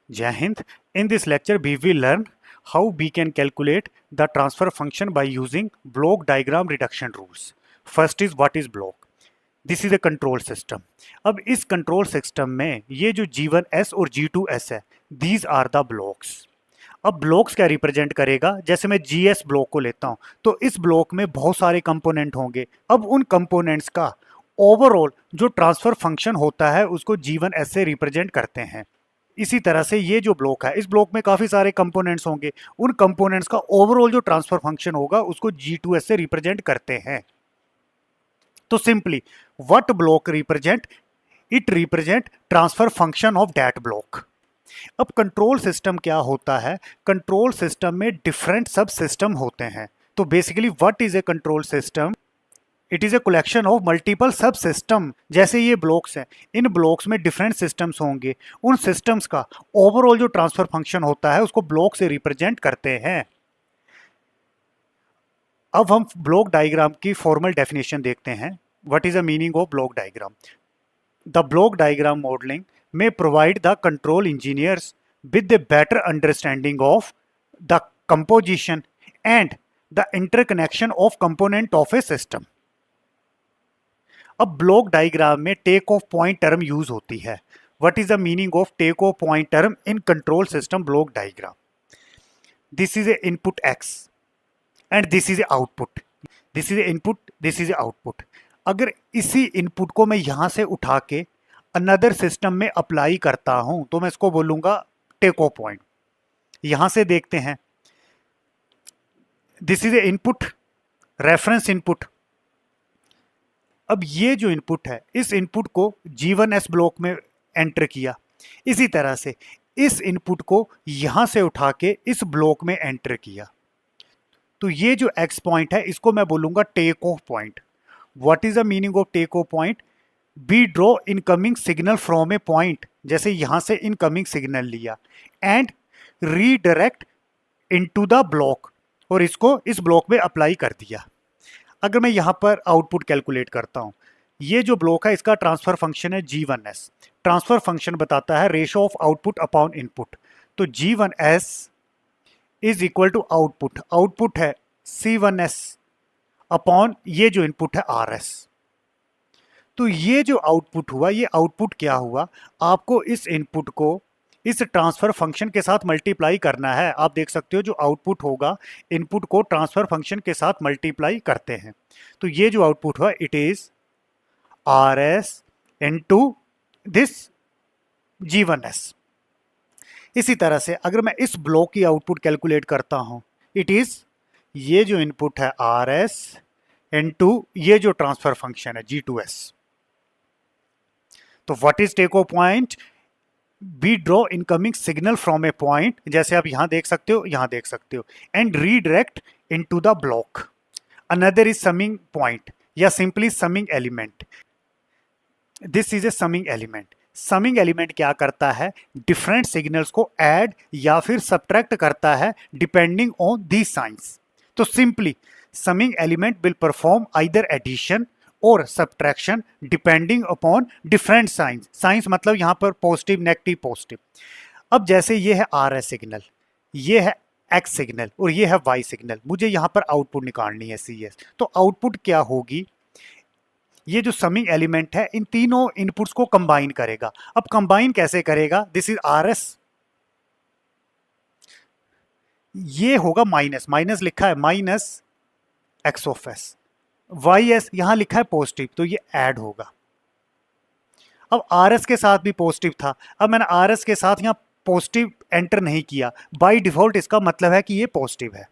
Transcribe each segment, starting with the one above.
Jai Hind. In this lecture, we will learn how we can calculate the transfer function by using block diagram reduction rules. First is what is block. This is a control system. अब इस control system में ये जो G1S और G2S है, these are the blocks. अब blocks क्या represent करेगा? जैसे मैं GS ब्लॉक को लेता हूं तो इस ब्लॉक में बहुत सारे कंपोनेंट होंगे. अब उन कंपोनेंट्स का ओवरऑल जो ट्रांसफर फंक्शन होता है उसको G1S से रिप्रेजेंट करते हैं. इसी तरह से ये जो ब्लॉक है, इस ब्लॉक में काफी सारे कंपोनेंट्स होंगे. उन कंपोनेंट्स का ओवरऑल जो ट्रांसफर फंक्शन होगा उसको G2S से रिप्रेजेंट करते हैं. तो simply what block represent? It represent transfer function of that block. अब कंट्रोल सिस्टम क्या होता है? कंट्रोल सिस्टम में डिफरेंट सब सिस्टम होते हैं. तो basically what is a control system? It is a collection of multiple सब सिस्टम. जैसे ये ब्लॉक्स हैं, इन ब्लॉक्स में डिफरेंट सिस्टम्स होंगे. उन सिस्टम्स का ओवरऑल जो ट्रांसफर फंक्शन होता है उसको ब्लॉक से रिप्रेजेंट करते हैं. अब हम ब्लॉक डायग्राम की फॉर्मल डेफिनेशन देखते हैं. What is the meaning of block diagram? The block diagram modelling may provide the control engineers with a better understanding of the composition and the interconnection of component of a system. अब block diagram में take off point term use होती है. What is the meaning of take off point term in control system block diagram? This is a input x and this is a output. This is a input, this is a output. अगर इसी input को मैं यहां से उठा के another system में apply करता हूं तो मैं इसको बोलूंगा टेक ऑफ पॉइंट. यहां से देखते हैं, this is a input, reference input. अब ये जो इनपुट है, इस इनपुट को G1S ब्लॉक में एंटर किया. इसी तरह से इस इनपुट को यहां से उठा के इस ब्लॉक में एंटर किया. तो ये जो x पॉइंट है इसको मैं बोलूंगा take off point. What is the meaning of take off point? Be draw incoming signal from a point. जैसे यहां से इनकमिंग सिग्नल लिया and redirect into the block और इसको इस ब्लॉक में अप्लाई कर दिया. अगर मैं यहां पर आउटपुट कैलकुलेट करता हूं, ये जो ब्लॉक है इसका ट्रांसफर फंक्शन है G1S. ट्रांसफर फंक्शन बताता है ratio of output upon input. तो G1S is equal to output. Output है C1S अपॉन ये जो इनपुट है RS. तो ये जो आउटपुट हुआ, ये आउटपुट क्या हुआ? आपको इस इनपुट को इस ट्रांसफर फंक्शन के साथ मल्टीप्लाई करना है. आप देख सकते हो जो आउटपुट होगा, इनपुट को ट्रांसफर फंक्शन के साथ मल्टीप्लाई करते हैं. तो ये जो आउटपुट हुआ it is RS into this G1S. इसी तरह से अगर मैं इस ब्लॉक की आउटपुट कैलकुलेट करता हूं, इट इज ये जो इनपुट है RS इनटू ये जो ट्रांसफर फंक्शन है G2S. तो what is take off point? Be draw incoming signal from a point, जैसे आप यहां देख सकते हो, यहां देख सकते हो, and redirect into the block. Another is summing point या simply summing element. This is a summing element. Summing element क्या करता है? डिफरेंट सिग्नल्स को ऐड या फिर सब्ट्रैक्ट करता है डिपेंडिंग ऑन दी साइंस. तो simply summing element will perform either addition और subtraction depending upon different signs. Signs मतलब यहां पर पॉजिटिव, नेगेटिव, पॉजिटिव. अब जैसे ये है RS सिग्नल, ये है X सिग्नल और ये है Y सिग्नल. मुझे यहां पर आउटपुट निकालनी है CS. तो आउटपुट क्या होगी? ये जो समिंग एलिमेंट है इन तीनों इनपुट्स को कंबाइन करेगा. अब कंबाइन कैसे करेगा? दिस इज RS, ये होगा माइनस, माइनस लिखा है minus X of S. YS यहां लिखा है पॉजिटिव, तो ये ऐड होगा. अब RS के साथ भी पॉजिटिव था, अब मैंने RS के साथ यहां पॉजिटिव एंटर नहीं किया. बाय डिफॉल्ट इसका मतलब है कि ये पॉजिटिव है.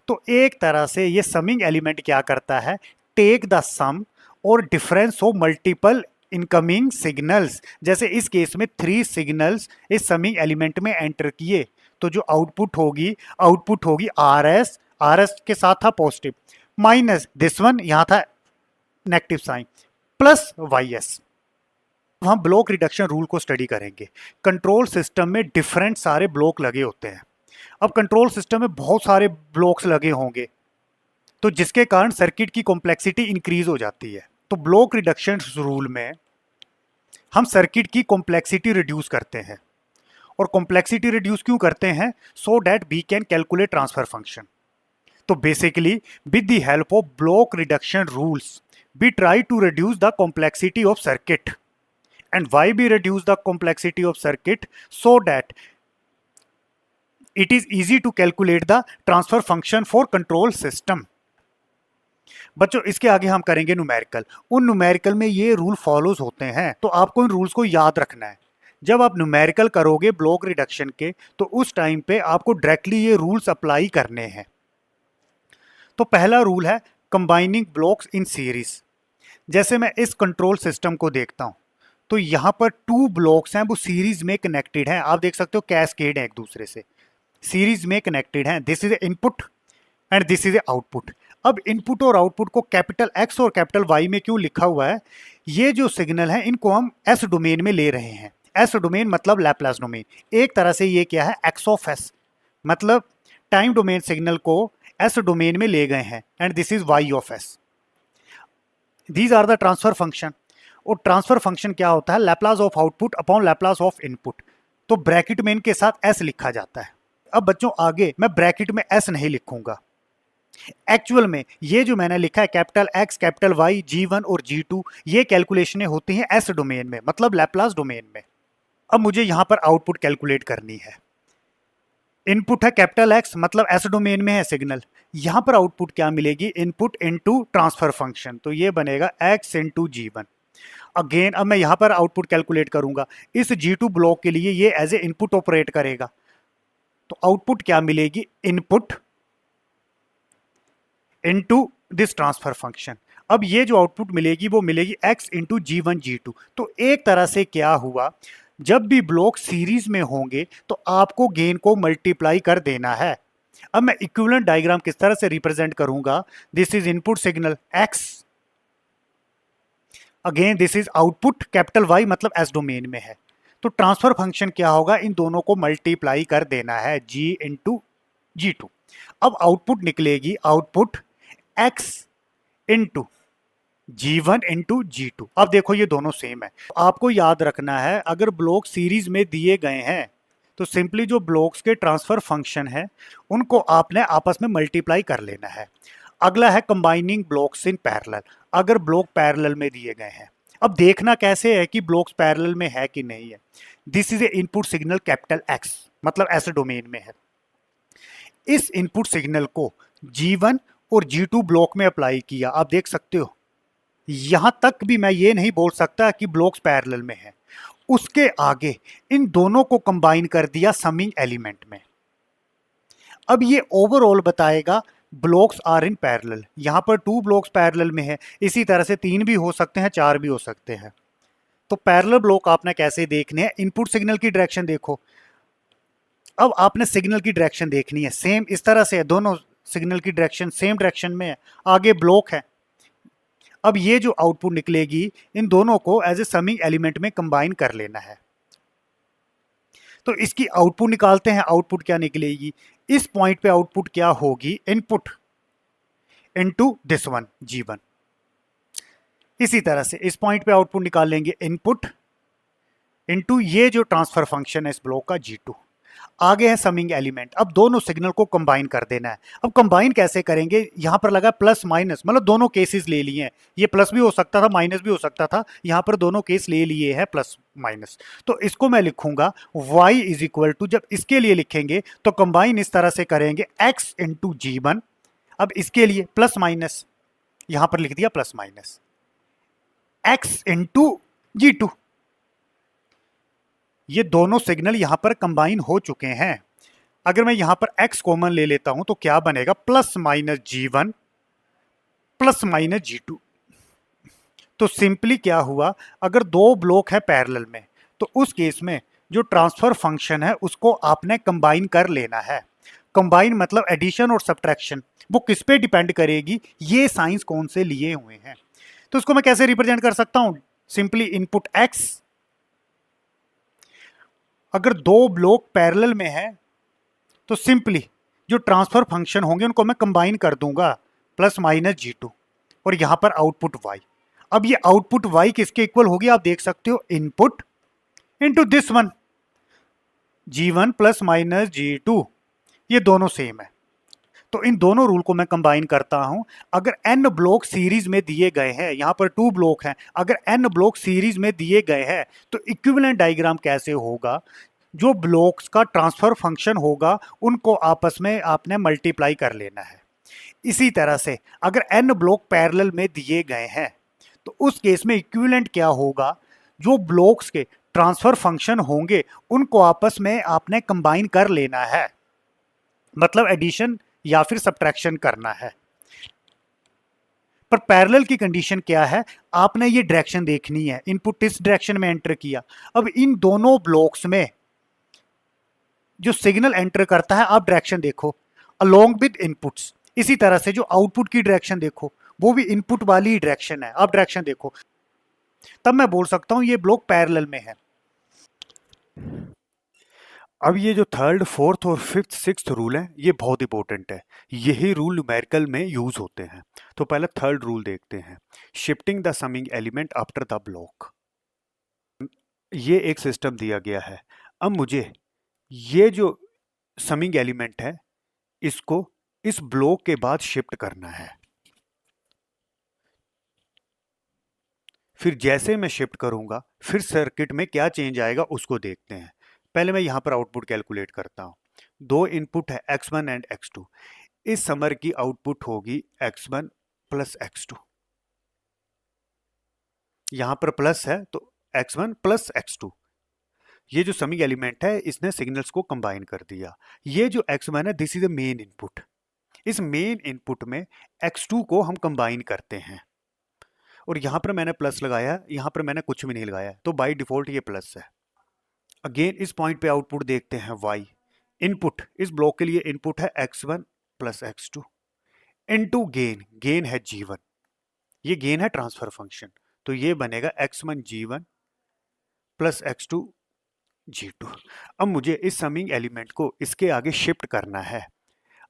तो एक तरह से ये समिंग एलिमेंट क्या करता है? टेक द सम और difference of multiple incoming signals. जैसे इस केस में 3 सिग्नल्स इस समिंग एलिमेंट में एंटर किए, तो जो आउटपुट होगी RS के साथ था पॉजिटिव, माइनस दिस वन यहां था नेगेटिव साइन, प्लस YS. हम ब्लॉक रिडक्शन रूल को स्टडी करेंगे. कंट्रोल सिस्टम में डिफरेंट सारे ब्लॉक लगे होते हैं. अब कंट्रोल सिस्टम में बहुत सारे ब्लॉक्स लगे होंगे, तो जिसके कारण सर्किट की कॉम्प्लेक्सिटी इंक्रीज हो जाती है. तो ब्लॉक रिडक्शन रूल में हम सर्किट की कॉम्प्लेक्सिटी रिड्यूस करते हैं और कॉम्प्लेक्सिटी रिड्यूस क्यों करते हैं? So that we can calculate transfer function. तो basically with the help of block reduction rules we try to reduce the complexity of circuit. And why we reduce the complexity of circuit? So that it is easy to calculate the transfer function for control system. बच्चों इसके आगे हम करेंगे numerical. उन numerical में ये rule follows होते हैं, तो आपको इन रूल्स को याद रखना है। जब आप न्यूमेरिकल करोगे ब्लॉक रिडक्शन के, तो उस टाइम पे आपको डायरेक्टली ये रूल्स अप्लाई करने हैं। तो पहला रूल है कंबाइनिंग ब्लॉक्स इन सीरीज। जैसे मैं इस कंट्रोल सिस्टम को देखता हूं, तो यहां पर 2 ब्लॉक्स हैं, वो सीरीज में कनेक्टेड हैं। आप देख सकते हो कैस्केड है, एक दूसरे से सीरीज में कनेक्टेड हैं। This is input and this is output. अब इनपुट और आउटपुट को कैपिटल एक्स और कैपिटल वाई में क्यों लिखा हुआ है? ये जो सिग्नल है इनको हम एस डोमेन में ले रहे हैं। एस डोमेन मतलब लैप्लास डोमेन। एक तरह से ये क्या है? एक्स ऑफ एस, मतलब टाइम डोमेन सिग्नल को एस डोमेन में ले गए हैं। And this is Y of S. These are the transfer function. और ट्रांसफर फंक्शन क्या होता है? Laplace of output upon Laplace of input. तो ब्रैकेट में इनके साथ एस लिखा जाता है। अब बच्चों आगे मैं ब्रैकेट में एस नहीं लिखूंगा। एक्चुअल में ये जो मैंने लिखा है capital x capital Y G1 और G2, ये कैलकुलेशनें होती हैं एस डोमेन में, मतलब लैप्लास डोमेन में। अब मुझे यहां पर आउटपुट कैलकुलेट करनी है। इनपुट है कैपिटल एक्स, मतलब एस डोमेन में है सिग्नल। यहां पर आउटपुट क्या मिलेगी? Input into transfer function. तो ये बनेगा एक्स इंटू G1। अगेन अब मैं यहां पर आउटपुट कैलकुलेट करूंगा। इस G2 ब्लॉक के लिए ये एज ए इनपुट ऑपरेट करेगा। तो आउटपुट क्या मिलेगी? Input into this transfer function. अब ये जो आउटपुट मिलेगी वो मिलेगी x इंटू G1 G2। तो एक तरह से क्या हुआ, जब भी ब्लॉक सीरीज में होंगे तो आपको गेन को मल्टीप्लाई कर देना है। अब मैं इक्विवेलेंट डायग्राम किस तरह से रिप्रेजेंट करूंगा? This is input signal x, again this is output capital Y, मतलब एस डोमेन में है। तो ट्रांसफर फंक्शन क्या होगा? इन दोनों को मल्टीप्लाई कर देना है, G इंटू G2। अब आउटपुट निकलेगी output x into G1 into G2। अब देखो ये दोनों सेम है। आपको याद रखना है अगर ब्लॉक सीरीज में दिए गए हैं तो सिंपली जो ब्लॉक्स के ट्रांसफर फंक्शन है उनको आपने आपस में मल्टीप्लाई कर लेना है। अगला है कंबाइनिंग ब्लॉक्स इन पैरेलल। अगर ब्लॉक पैरेलल में दिए गए हैं, अब देखना कैसे है कि ब्लॉक्स पैरेलल में है कि नहीं है। This is a input signal capital x, मतलब ऐसे डोमेन में है। इस इनपुट सिग्नल को G1 और G2 ब्लॉक में अप्लाई किया। आप देख सकते हो यहां तक भी मैं ये नहीं बोल सकता कि ब्लॉक्स पैरेलल में है। उसके आगे इन दोनों को कंबाइन कर दिया समिंग एलिमेंट में। अब ये ओवरऑल बताएगा ब्लॉक्स आर इन पैरेलल। यहां पर 2 ब्लॉक्स पैरेलल में है, इसी तरह से 3 भी हो सकते हैं, 4 भी हो सकते हैं। तो पैरेलल ब्लॉक आपने कैसे देखने हैं? इनपुट सिग्नल की डायरेक्शन देखो। अब आपने सिग्नल की डायरेक्शन देखनी है, सेम इस तरह से है, दोनों सिग्नल की डायरेक्शन सेम डायरेक्शन में है, आगे ब्लॉक है। अब ये जो आउटपुट निकलेगी इन दोनों को एज ए समिंग एलिमेंट में कंबाइन कर लेना है। तो इसकी आउटपुट निकालते हैं। आउटपुट क्या निकलेगी? इस पॉइंट पे आउटपुट क्या होगी? Input into this one G1। इसी तरह से इस पॉइंट पे आउटपुट निकाल लेंगे, इनपुट इनटू ये जो ट्रांसफर फंक्शन है इस ब्लॉक का G2। आगे है समिंग एलिमेंट। अब दोनों सिग्नल को कंबाइन कर देना है। अब कंबाइन कैसे करेंगे? यहां पर लगा प्लस माइनस, मतलब दोनों केसेस ले लिए हैं। ये प्लस भी हो सकता था, माइनस भी हो सकता था, यहां पर दोनों केस ले लिए हैं प्लस माइनस। तो इसको मैं लिखूंगा y इज इक्वल टू, जब इसके लिए लिखेंगे तो कंबाइन इस तरह से करेंगे x इंटू G1। अब इसके लिए प्लस माइनस, यहां पर लिख दिया plus minus x into G2। ये दोनों सिग्नल यहां पर कंबाइन हो चुके हैं। अगर मैं यहां पर x कॉमन ले लेता हूं तो क्या बनेगा? Plus minus G1 plus minus G2। तो सिंपली क्या हुआ, अगर 2 ब्लॉक है पैरेलल में तो उस केस में जो ट्रांसफर फंक्शन है उसको आपने कंबाइन कर लेना है। कंबाइन मतलब एडिशन और सब्ट्रैक्शन, वो किस पे डिपेंड करेगी? ये साइंस कौन से लिए हुए हैं। तो उसको मैं कैसे रिप्रेजेंट कर सकता हूं? सिंपली इनपुट x, अगर 2 ब्लॉक पैरेलल में है तो सिंपली जो ट्रांसफर फंक्शन होंगे उनको मैं कंबाइन कर दूंगा, प्लस माइनस G2, और यहां पर आउटपुट y। अब ये आउटपुट y किसके इक्वल होगी? आप देख सकते हो input into this one, G1 plus minus G2, ये दोनों सेम है। तो इन दोनों रूल को मैं कंबाइन करता हूं। अगर n ब्लॉक सीरीज में दिए गए हैं, यहां पर 2 ब्लॉक हैं, अगर n ब्लॉक सीरीज में दिए गए हैं तो इक्विवेलेंट डायग्राम कैसे होगा? जो ब्लॉक्स का ट्रांसफर फंक्शन होगा उनको आपस में आपने मल्टीप्लाई कर लेना है। इसी तरह से अगर n ब्लॉक पैरेलल में दिए गए हैं तो उस केस में इक्विवेलेंट क्या होगा? जो ब्लॉक्स के ट्रांसफर फंक्शन होंगे उनको आपस में आपने कंबाइन कर लेना है, मतलब एडिशन या फिर सब्ट्रैक्शन करना है। पर पैरेलल की कंडीशन क्या है? आपने ये डायरेक्शन देखनी है, इनपुट इस डायरेक्शन में एंटर किया। अब इन दोनों ब्लॉक्स में जो सिग्नल एंटर करता है, आप डायरेक्शन देखो अलोंग विद इनपुट्स। इसी तरह से जो आउटपुट की डायरेक्शन देखो वो भी इनपुट वाली डायरेक्शन है, आप डायरेक्शन देखो, तब मैं बोल सकता हूं ये ब्लॉक पैरेलल में है। अब ये जो थर्ड, फोर्थ और फिफ्थ, सिक्स्थ रूल है, ये बहुत इंपॉर्टेंट है। यही रूल न्यूमेरिकल में यूज होते हैं। तो पहले थर्ड रूल देखते हैं, shifting the summing element after the block. ये एक सिस्टम दिया गया है। अब मुझे ये जो समिंग एलिमेंट है इसको इस ब्लॉक के बाद शिफ्ट करना है। फिर जैसे मैं शिफ्ट करूंगा फिर सर्किट में क्या चेंज आएगा उसको देखते हैं। पहले मैं यहां पर आउटपुट कैलकुलेट करता हूं। दो इनपुट है x1 एंड x2। इस समर की आउटपुट होगी x1 प्लस x2। यहां पर प्लस है तो x1 प्लस x2। ये जो समिंग एलिमेंट है इसने सिग्नल्स को कंबाइन कर दिया। ये जो x1 है this is the main input. इस मेन इनपुट में x2 को हम कंबाइन करते हैं और यहां पर मैंने प्लस लगाया, यहां पर मैंने कुछ भी नहीं लगाया, तो बाय डिफॉल्ट ये प्लस है। अगेन इस पॉइंट पे आउटपुट देखते हैं y। इनपुट इस ब्लॉक के लिए इनपुट है x1 plus x2 into gain. Gain है g1, ये गेन है ट्रांसफर फंक्शन, तो ये बनेगा x1 g1 plus x2 g2। अब मुझे इस समिंग एलिमेंट को इसके आगे शिफ्ट करना है।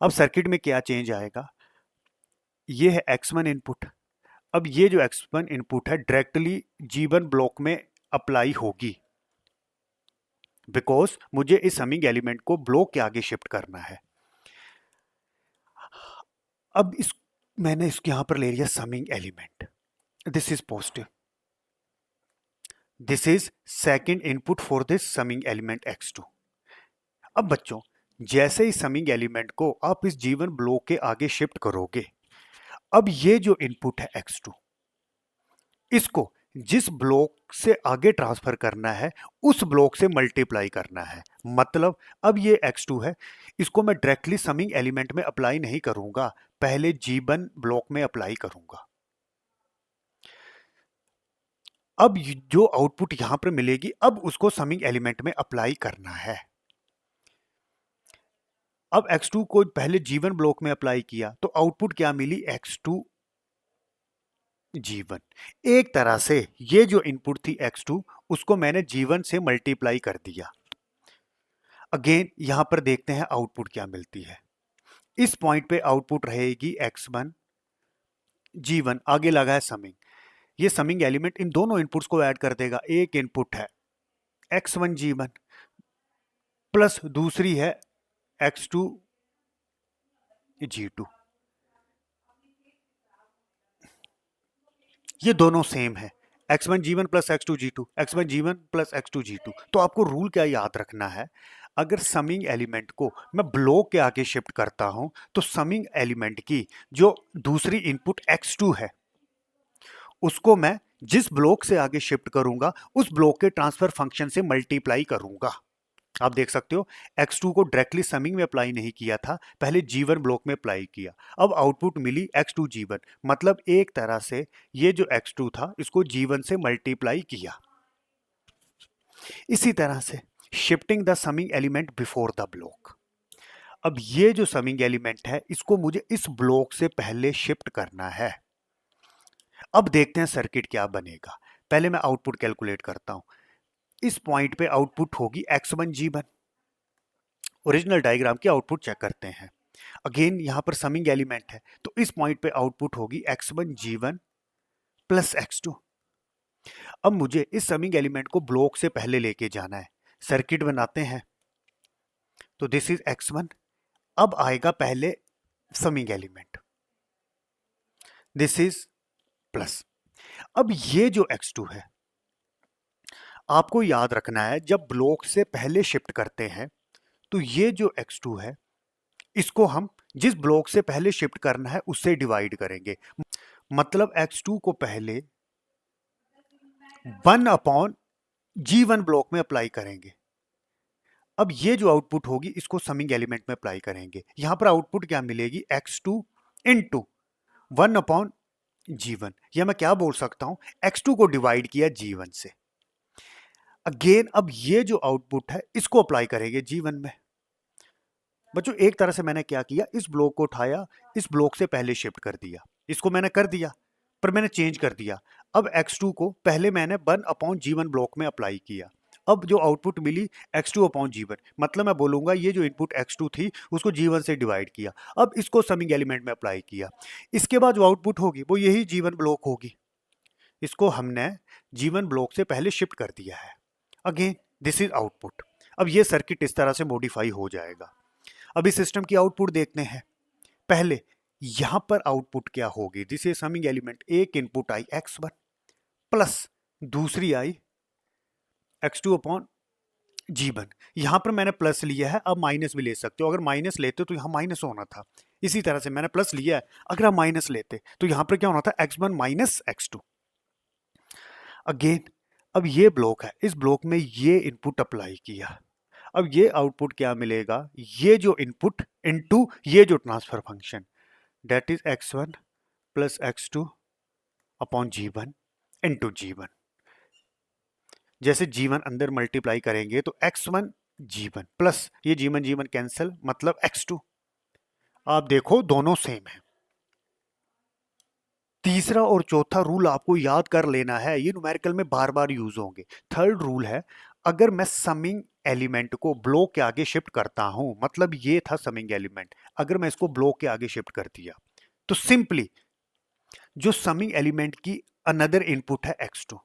अब सर्किट में क्या चेंज आएगा? ये है x1 इनपुट। अब ये जो x1 इनपुट है डायरेक्टली g1 ब्लॉक में अप्लाई होगी, बिकॉज मुझे इस समिंग एलिमेंट को ब्लॉक के आगे शिफ्ट करना है। अब इस मैंने इसके यहां पर ले लिया summing element, this is positive, this is second input for this summing element x2। अब बच्चों जैसे ही समिंग एलिमेंट को आप इस जीवन ब्लॉक के आगे शिफ्ट करोगे, अब ये जो इनपुट है x2 इसको जिस ब्लॉक से आगे ट्रांसफर करना है उस ब्लॉक से मल्टीप्लाई करना है। मतलब अब ये x2 है, इसको मैं डायरेक्टली समिंग एलिमेंट में अप्लाई नहीं करूंगा, पहले G1 ब्लॉक में अप्लाई करूंगा। अब जो आउटपुट यहां पर मिलेगी अब उसको समिंग एलिमेंट में अप्लाई करना है। अब x2 को पहले G1 ब्लॉक में अप्लाई किया तो आउटपुट क्या मिली? x2 G1। एक तरह से ये जो इनपुट थी x2 उसको मैंने G1 से मल्टीप्लाई कर दिया। अगेन यहां पर देखते हैं आउटपुट क्या मिलती है। इस पॉइंट पे आउटपुट रहेगी x1 G1, आगे लगा है समिंग। ये समिंग एलिमेंट इन दोनों इनपुट्स को ऐड कर देगा। एक इनपुट है x1 G1 प्लस दूसरी है x2 G2। ये दोनों सेम है, x1 G1 plus x2 G2, x1 G1 plus x2 G2। तो आपको रूल क्या याद रखना है? अगर समिंग एलिमेंट को मैं ब्लॉक के आगे शिफ्ट करता हूं तो समिंग एलिमेंट की जो दूसरी इनपुट x2 है उसको मैं जिस ब्लॉक से आगे शिफ्ट करूंगा उस ब्लॉक के ट्रांसफर फंक्शन से मल्टीप्लाई करूंगा। आप देख सकते हो x2 को डायरेक्टली समिंग में अप्लाई नहीं किया था, पहले G1 ब्लॉक में अप्लाई किया। अब आउटपुट मिली x2 G1, मतलब एक तरह से ये जो x2 था इसको G1 से मल्टीप्लाई किया। इसी तरह से shifting the summing element before the block. अब ये जो समिंग एलिमेंट है इसको मुझे इस ब्लॉक से पहले शिफ्ट करना है। अब देखते हैं सर्किट क्या बनेगा। पहले मैं आउटपुट कैलकुलेट करता हूं। इस पॉइंट पे आउटपुट होगी x1 G1। ओरिजिनल डायग्राम की आउटपुट चेक करते हैं। अगेन यहां पर समिंग एलिमेंट है तो इस पॉइंट पे आउटपुट होगी x1 G1 प्लस x2। अब मुझे इस समिंग एलिमेंट को ब्लॉक से पहले लेके जाना है। सर्किट बनाते हैं। तो दिस इज x1। अब आएगा पहले summing element, this is plus. अब ये जो x2 है, आपको याद रखना है जब ब्लॉक से पहले शिफ्ट करते हैं तो ये जो x2 है इसको हम जिस ब्लॉक से पहले शिफ्ट करना है उससे डिवाइड करेंगे। मतलब x2 को पहले 1/G1 ब्लॉक में अप्लाई करेंगे। अब ये जो आउटपुट होगी इसको समिंग एलिमेंट में अप्लाई करेंगे। यहां पर आउटपुट क्या मिलेगी, x2 इंटू 1/G1। या मैं क्या बोल सकता हूं, x2 को डिवाइड किया G1 से। अगेन अब ये जो आउटपुट है इसको अप्लाई करेंगे G1 में। बच्चों एक तरह से मैंने क्या किया, इस ब्लॉक को उठाया, इस ब्लॉक से पहले शिफ्ट कर दिया। इसको मैंने कर दिया पर मैंने चेंज कर दिया। अब x2 को पहले मैंने 1/G1 ब्लॉक में अप्लाई किया। अब जो आउटपुट मिली x2/G1, मतलब मैं बोलूंगा ये जो इनपुट x2 थी उसको G1 से डिवाइड किया। अब इसको समिंग एलिमेंट में अप्लाई किया। इसके बाद जो आउटपुट होगी वो यही G1 ब्लॉक होगी। इसको हमने G1 ब्लॉक से पहले शिफ्ट कर दिया है। Again this is output. अब ये सर्किट इस तरह से मॉडिफाई हो जाएगा। अभी सिस्टम की आउटपुट देखते हैं। पहले यहां पर आउटपुट क्या होगी, दिस इज समिंग एलिमेंट। एक इनपुट आई x1 प्लस दूसरी आई x2/G1। यहां पर मैंने प्लस लिया है, अब माइनस भी ले सकते हो। अगर माइनस लेते तो यहां माइनस होना था। इसी तरह से मैंने प्लस लिया है, अगर आप माइनस लेते तो यहां पर क्या होना था, x1 माइनस x2। अगेन अब ये ब्लॉक है, इस ब्लॉक में ये इनपुट अप्लाई किया। अब ये आउटपुट क्या मिलेगा, ये जो इनपुट इनटू ये जो transfer function, that is x1 plus x2/G1 into G1। जैसे G1 अंदर मल्टीप्लाई करेंगे तो x1 G1 प्लस ये G1 कैंसिल, मतलब x2। आप देखो दोनों सेम है। तीसरा और चौथा रूल आपको याद कर लेना है, ये न्यूमेरिकल में बार बार यूज होंगे। थर्ड रूल है, अगर मैं समिंग एलिमेंट को ब्लॉक के आगे शिफ्ट करता हूं, मतलब ये था समिंग एलिमेंट, अगर मैं इसको ब्लॉक के आगे शिफ्ट कर दिया तो सिंपली जो समिंग एलिमेंट की अनदर इनपुट है x2,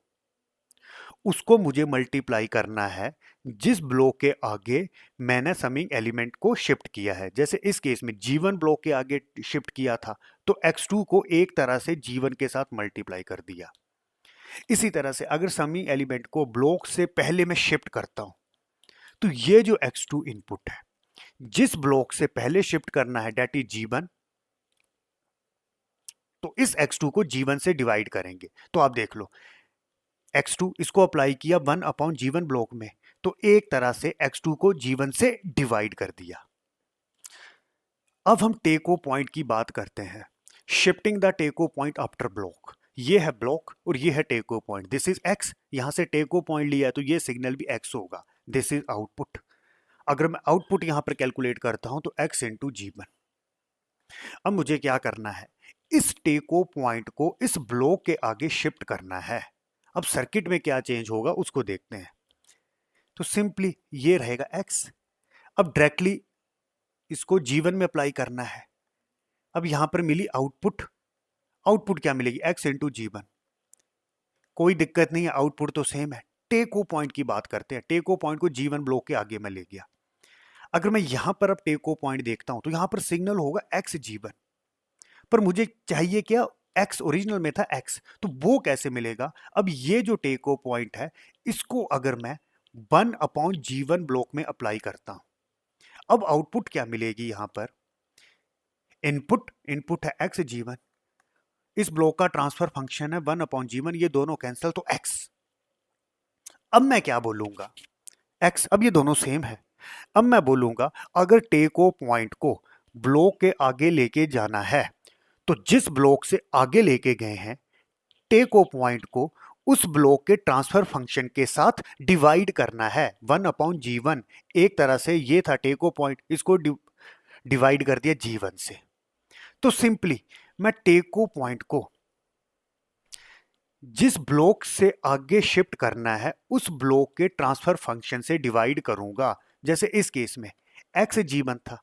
उसको मुझे मल्टीप्लाई करना है जिस ब्लॉक के आगे मैंने समिंग एलिमेंट को शिफ्ट किया है। जैसे इस केस में G1 ब्लॉक के आगे शिफ्ट किया था तो x2 को एक तरह से G1 के साथ मल्टीप्लाई कर दिया। इसी तरह से अगर समिंग एलिमेंट को ब्लॉक से पहले मैं शिफ्ट करता हूं तो ये जो x2 इनपुट है जिस ब्लॉक से पहले शिफ्ट करना है दैट इज G1, तो इस x2 को G1 से डिवाइड करेंगे। तो आप देख लो x2 इसको अप्लाई किया 1/G1 ब्लॉक में, तो एक तरह से x2 को G1 से डिवाइड कर दिया। अब हम टेको पॉइंट की बात करते हैं, शिफ्टिंग द टेको पॉइंट आफ्टर ब्लॉक। ये है ब्लॉक और ये है टेको पॉइंट, दिस इज x। यहां से टेको पॉइंट लिया है तो ये सिग्नल भी x होगा, दिस इज आउटपुट। अगर मैं आउटपुट यहां पर कैलकुलेट करता हूं तो x इंटू G1। अब मुझे क्या करना है, इस टेको पॉइंट को इस ब्लॉक के आगे शिफ्ट करना है। अब सर्किट में क्या चेंज होगा उसको देखते हैं। तो सिंपली ये रहेगा x। अब डायरेक्टली इसको G1 में अप्लाई करना है। अब यहां पर मिली आउटपुट, आउटपुट क्या मिलेगी, x इंटू G1। कोई दिक्कत नहीं है, आउटपुट तो सेम है। टेको पॉइंट की बात करते हैं, टेको पॉइंट को G1 ब्लॉक के आगे मैं ले गया। अगर मैं यहां पर अब टेको पॉइंट देखता हूं तो यहां पर सिग्नल होगा x G1, पर मुझे चाहिए क्या, x ओरिजिनल में था x, तो वो कैसे मिलेगा। अब ये जो टेको पॉइंट है इसको अगर मैं 1/G1 ब्लॉक में अप्लाई करता हूं, अब आउटपुट क्या मिलेगी, यहां पर इनपुट है x G1, इस ब्लॉक का ट्रांसफर फंक्शन है 1/G1, ये दोनों कैंसिल तो x। अब मैं क्या बोलूंगा, x, अब ये दोनों सेम है। अब मैं बोलूंगा अगर टेको पॉइंट को ब्लॉक के आगे लेके जाना है तो जिस ब्लॉक से आगे लेके गए हैं टेको पॉइंट को उस ब्लॉक के ट्रांसफर फंक्शन के साथ डिवाइड करना है 1/G1। एक तरह से ये था टेको पॉइंट, इसको डिवाइड कर दिया G1 से। तो सिंपली मैं टेको पॉइंट को जिस ब्लॉक से आगे शिफ्ट करना है उस ब्लॉक के ट्रांसफर फंक्शन से डिवाइड करूंगा। जैसे इस केस में x G1 था,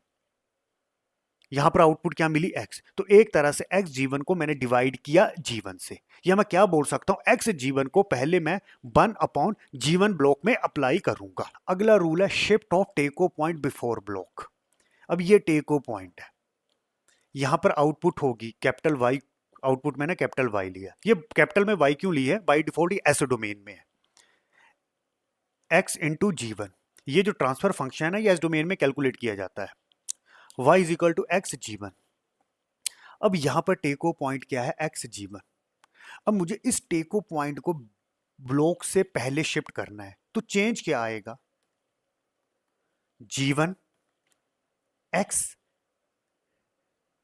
यहां पर आउटपुट क्या मिली x, तो एक तरह से x g1 को मैंने डिवाइड किया g1 से, या मैं क्या बोल सकता हूं x g1 को पहले मैं 1/g1 ब्लॉक में अप्लाई करूंगा। अगला रूल है शिफ्ट ऑफ टेको पॉइंट बिफोर ब्लॉक। अब ये टेको पॉइंट है, यहां पर आउटपुट होगी कैपिटल Y, आउटपुट मैंने कैपिटल Y लिया। ये कैपिटल में Y क्यों ली है, बाई डिफॉल्ट ये एस डोमेन में है, x इंटू g1। ये जो ट्रांसफर फंक्शन है ये एस डोमेन में कैलकुलेट किया जाता है, y is equal to X g1। अब यहां पर टेको पॉइंट क्या है, एक्स g1। अब मुझे इस टेको पॉइंट को ब्लॉक से पहले शिफ्ट करना है, तो चेंज क्या आएगा, g1 x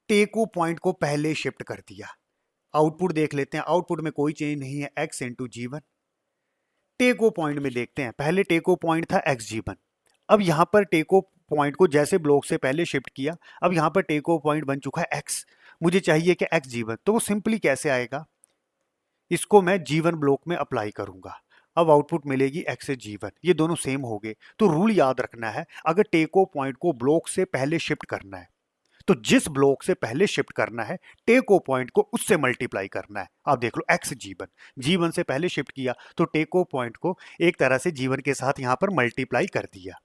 टेको पॉइंट को पहले शिफ्ट कर दिया। आउटपुट देख लेते हैं, आउटपुट में कोई चेंज नहीं है, x इंटू g1। टेको पॉइंट में देखते हैं, पहले टेको पॉइंट था एक्स g1। अब यहां पर टेको पॉइंट को जैसे ब्लॉक से पहले शिफ्ट किया, अब यहां पर टेको पॉइंट बन चुका है x, मुझे चाहिए कि एक्स g1, तो वो सिंपली कैसे आएगा, इसको मैं g1 ब्लॉक में अप्लाई करूंगा। अब आउटपुट मिलेगी x से g1, ये दोनों सेम हो गए। तो रूल याद रखना है, अगर टेको पॉइंट को ब्लॉक से पहले शिफ्ट करना है तो जिस ब्लॉक से पहले शिफ्ट करना है टेको पॉइंट को उससे मल्टीप्लाई करना है। आप देख लो x g1 से पहले शिफ्ट किया तो टेको पॉइंट को एक तरह से g1 के साथ यहां पर मल्टीप्लाई कर दिया।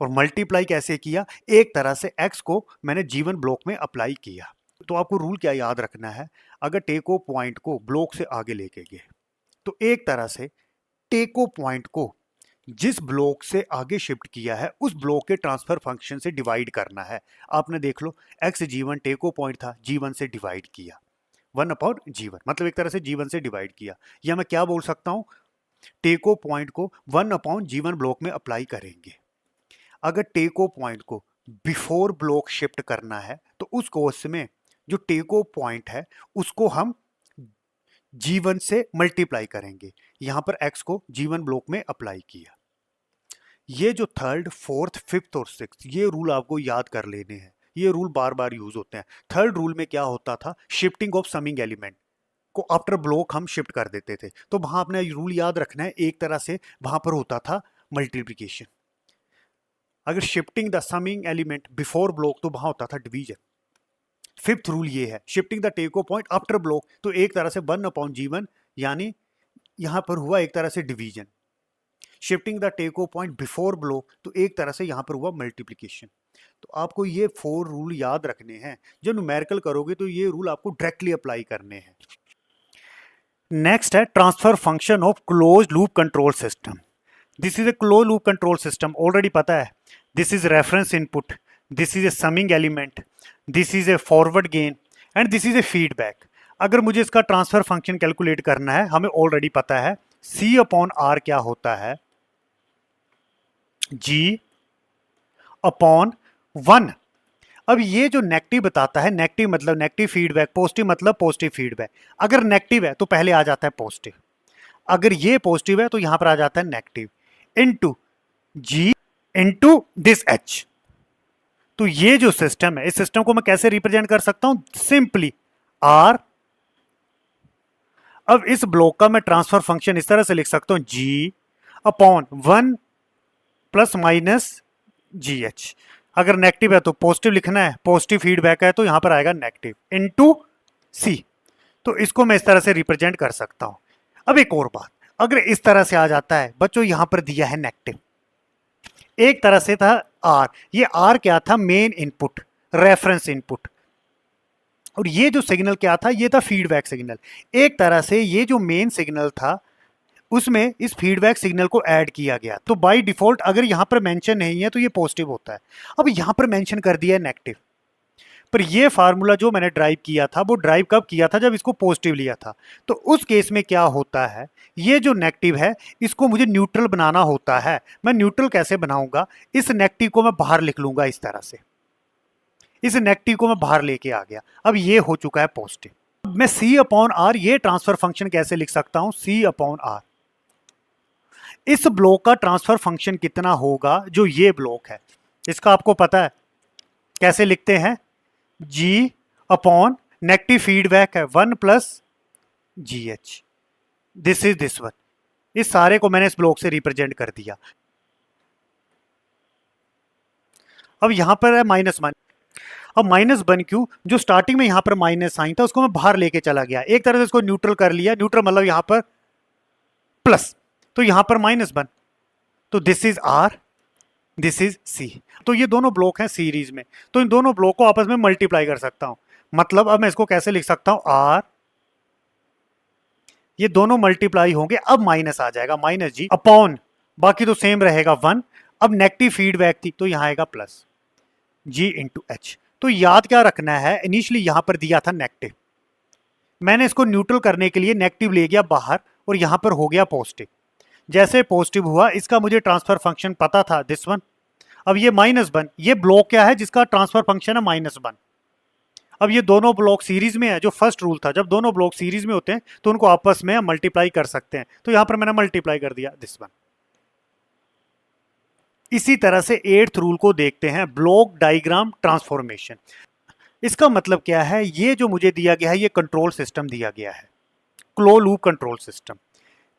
और मल्टीप्लाई कैसे किया, एक तरह से x को मैंने g1 ब्लॉक में अप्लाई किया। तो आपको रूल क्या याद रखना है, अगर टेको पॉइंट को ब्लॉक से आगे लेके गए तो एक तरह से टेको पॉइंट को जिस ब्लॉक से आगे शिफ्ट किया है उस ब्लॉक के ट्रांसफर फंक्शन से डिवाइड करना है। आपने देख लो एक्स g1 टेको पॉइंट था, g1 से डिवाइड किया, 1/g1, मतलब एक तरह से g1 से डिवाइड किया। या मैं क्या बोल सकता हूं, टेको पॉइंट को 1/g1 ब्लॉक में अप्लाई करेंगे। अगर टेको पॉइंट को बिफोर ब्लॉक शिफ्ट करना है तो उस कोर्स में जो टेको पॉइंट है उसको हम g1 से मल्टीप्लाई करेंगे। यहां पर x को g1 ब्लॉक में अप्लाई किया। ये जो थर्ड, फोर्थ, फिफ्थ और सिक्स्थ, ये रूल आपको याद कर लेने हैं, ये रूल बार बार यूज होते हैं। थर्ड रूल में क्या होता था, शिफ्टिंग ऑफ समिंग एलिमेंट को आफ्टर ब्लॉक हम शिफ्ट कर देते थे, तो वहां अपने रूल याद रखना है, एक तरह से वहां पर होता था मल्टीप्लीकेशन। अगर shifting the summing element before block तो वहां होता था डिवीजन। फिफ्थ रूल ये है, शिफ्टिंग द टेको पॉइंट आफ्टर ब्लॉक, तो एक तरह से 1/g1, यानी यहां पर हुआ एक तरह से डिवीजन। शिफ्टिंग द टेको पॉइंट बिफोर ब्लॉक, तो एक तरह से यहां पर हुआ मल्टीप्लिकेशन। तो आपको ये 4 रूल याद रखने हैं, जब न्यूमेरिकल करोगे तो ये रूल आपको डायरेक्टली अप्लाई करने हैं। नेक्स्ट है transfer function of close loop control system. This is A close loop control system, already पता है। This is reference input, this is a summing element, this is A forward gain and this is A feedback. अगर मुझे इसका transfer function calculate करना है, हमें already पता है C/R क्या होता है, G/1। अब ये जो नेगेटिव बताता है, नेगेटिव मतलब नेगेटिव फीडबैक, पॉजिटिव मतलब पॉजिटिव फीडबैक। अगर नेगेटिव है तो पहले आ जाता है पॉजिटिव, अगर ये पॉजिटिव है तो यहां पर आ जाता है negative, into G into this H। तो ये जो सिस्टम है, इस सिस्टम को मैं कैसे रिप्रेजेंट कर सकता हूं, सिंपली R। अब इस ब्लॉक का मैं ट्रांसफर फंक्शन इस तरह से लिख सकता हूं, G/1 प्लस माइनस GH। अगर नेगेटिव है तो पॉजिटिव लिखना है, पॉजिटिव फीडबैक है तो यहां पर आएगा नेगेटिव इनटू C। तो इसको मैं इस तरह से रिप्रेजेंट कर सकता हूं। अब एक और बात, अगर इस तरह से आ जाता है, बच्चों यहां पर दिया है नेगेटिव, एक तरह से था R, ये R क्या था, मेन इनपुट, रेफरेंस इनपुट, और ये जो सिग्नल क्या था, ये था फीडबैक सिग्नल। एक तरह से ये जो मेन सिग्नल था उसमें इस फीडबैक सिग्नल को ऐड किया गया, तो बाय डिफॉल्ट अगर यहां पर मेंशन नहीं है तो ये पॉजिटिव होता है। अब यहां पर मेंशन कर दिया है नेगेटिव, पर ये फार्मूला जो मैंने ड्राइव किया था वो ड्राइव कब किया था, जब इसको पॉजिटिव लिया था। तो उस केस में क्या होता है, ये जो नेगेटिव है इसको मुझे न्यूट्रल बनाना होता है। मैं न्यूट्रल कैसे बनाऊंगा, इस नेगेटिव को मैं बाहर लिख लूंगा इस तरह से, इस नेगेटिव को मैं बाहर लेके आ गया। अब ये हो चुका है पॉजिटिव। मैं C/R ये ट्रांसफर फंक्शन कैसे लिख सकता हूं, C/R। इस ब्लॉक का ट्रांसफर फंक्शन कितना होगा, जो ये ब्लॉक है, इसका आपको पता है कैसे लिखते हैं, G/ नेगेटिव फीडबैक है 1 plus GH, this is this one. इस सारे को मैंने इस ब्लॉक से रिप्रेजेंट कर दिया। अब यहां पर है -1, अब माइनस वन क्यों, जो स्टार्टिंग में यहां पर माइनस साइन था उसको मैं बाहर लेके चला गया, एक तरह से इसको न्यूट्रल कर लिया, न्यूट्रल मतलब यहां पर प्लस, तो यहां पर माइनस वन, तो this is R, this is C. तो ये दोनों ब्लॉक हैं सीरीज में, तो इन दोनों ब्लॉक को आपस में मल्टीप्लाई कर सकता हूं। मतलब अब मैं इसको कैसे लिख सकता हूं, आर, ये दोनों मल्टीप्लाई होंगे, अब माइनस आ जाएगा, माइनस जी अपॉन, बाकी तो सेम रहेगा वन, अब नेगेटिव फीडबैक थी तो यहां आएगा प्लस जी इंटू एच। तो याद क्या रखना है, इनिशियली यहां पर दिया था नेगेटिव, मैंने इसको न्यूट्रल करने के लिए नेगेटिव ले गया बाहर और यहां पर हो गया पॉजिटिव। जैसे पॉजिटिव हुआ, इसका मुझे ट्रांसफर फंक्शन पता था दिस वन, अब ये माइनस वन, ये ब्लॉक क्या है जिसका ट्रांसफर फंक्शन है माइनस वन। अब ये दोनों ब्लॉक सीरीज में है, जो फर्स्ट रूल था, जब दोनों ब्लॉक सीरीज में होते हैं तो उनको आपस में मल्टीप्लाई कर सकते हैं, तो यहां पर मैंने मल्टीप्लाई कर दिया दिस वन। इसी तरह से एट्थ रूल को देखते हैं, ब्लॉक डायग्राम ट्रांसफॉर्मेशन। इसका मतलब क्या है, ये जो मुझे दिया गया है ये कंट्रोल सिस्टम दिया गया है, close loop control system.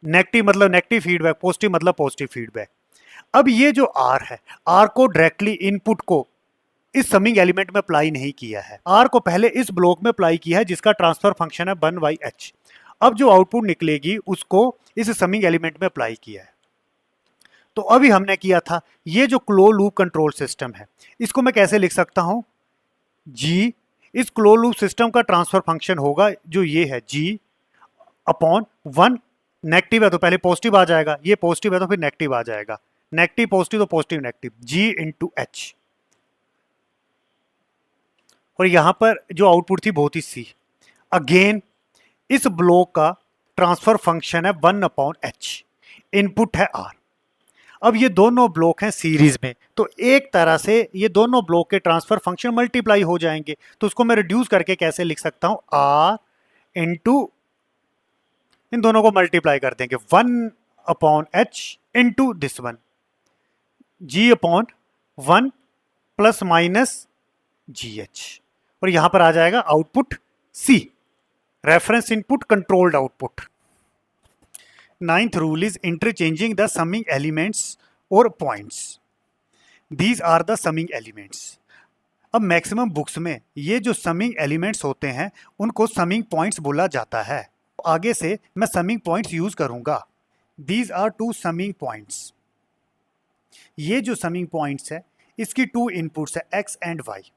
Negative मतलब नेगेटिव फीडबैक, पॉजिटिव मतलब पॉजिटिव फीडबैक। अब ये जो आर है, आर को डायरेक्टली इनपुट को इस समिंग एलिमेंट में अप्लाई नहीं किया है, आर को पहले इस ब्लॉक में अप्लाई किया है जिसका ट्रांसफर फंक्शन है वन बाई एच। अब जो आउटपुट निकलेगी उसको इस समिंग एलिमेंट में अप्लाई किया है। तो अभी हमने किया था, ये जो क्लोज लूप कंट्रोल सिस्टम है इसको मैं कैसे लिख सकता हूं, जी, इस क्लोज लूप सिस्टम का ट्रांसफर फंक्शन होगा जो ये है जी अपॉन वन, नेगेटिव है तो पहले पॉजिटिव आ जाएगा, ये पॉजिटिव है तो फिर नेगेटिव आ जाएगा, नेगेटिव पॉजिटिव तो पॉजिटिव नेगेटिव, जी इंटू एच। और यहां पर जो आउटपुट थी बहुत ही सी। अगेन इस ब्लॉक का ट्रांसफर फंक्शन है वन अपॉन एच, इनपुट है आर। अब ये दोनों ब्लॉक हैं सीरीज में, तो एक तरह से ये दोनों ब्लॉक के ट्रांसफर फंक्शन मल्टीप्लाई हो जाएंगे, तो उसको मैं रिड्यूस करके कैसे लिख सकता हूं, आर इंटू, इन दोनों को मल्टीप्लाई कर देंगे one upon H into this one, G upon one plus minus G H, और यहां पर आ जाएगा output C, reference input controlled output. Ninth rule is interchanging the summing elements और points, these are the summing elements. अब maximum books में ये जो समिंग एलिमेंट्स होते हैं उनको समिंग पॉइंट्स बोला जाता है, आगे से मैं समिंग पॉइंट्स यूज करूंगा। These are two summing points, ये जो समिंग पॉइंट्स है इसकी टू इनपुट्स है एक्स एंड वाई।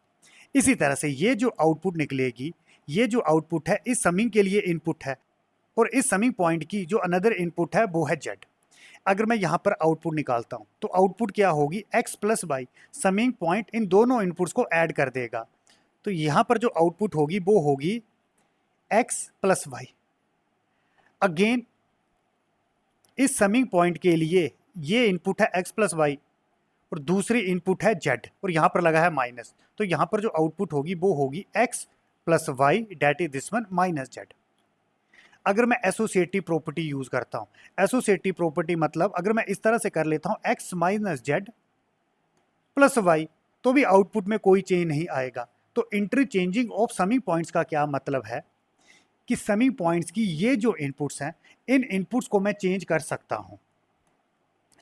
इसी तरह से ये जो आउटपुट निकलेगी, ये जो आउटपुट है इस समिंग के लिए इनपुट है, और इस समिंग पॉइंट की जो अनदर इनपुट है वो है जेड। अगर मैं यहां पर आउटपुट निकालता हूं तो आउटपुट क्या होगी, X plus Y, summing point इन दोनों इनपुट्स को ऐड कर देगा, तो यहां पर जो आउटपुट होगी वो होगी एक्स प्लस वाई। अगेन इस समिंग पॉइंट के लिए ये इनपुट है एक्स प्लस वाई और दूसरी इनपुट है जेड, और यहां पर लगा है माइनस, तो यहां पर जो आउटपुट होगी वो होगी X plus Y that is this one minus Z. अगर मैं एसोसिएटिव प्रॉपर्टी यूज करता हूं, एसोसिएटिव प्रॉपर्टी मतलब अगर मैं इस तरह से कर लेता हूं X minus Z plus Y, तो भी आउटपुट में कोई चेंज नहीं आएगा। तो इंटरचेंजिंग ऑफ समिंग पॉइंट्स का क्या मतलब है कि समिंग पॉइंट्स की ये जो इनपुट्स हैं इन इनपुट्स को मैं चेंज कर सकता हूं।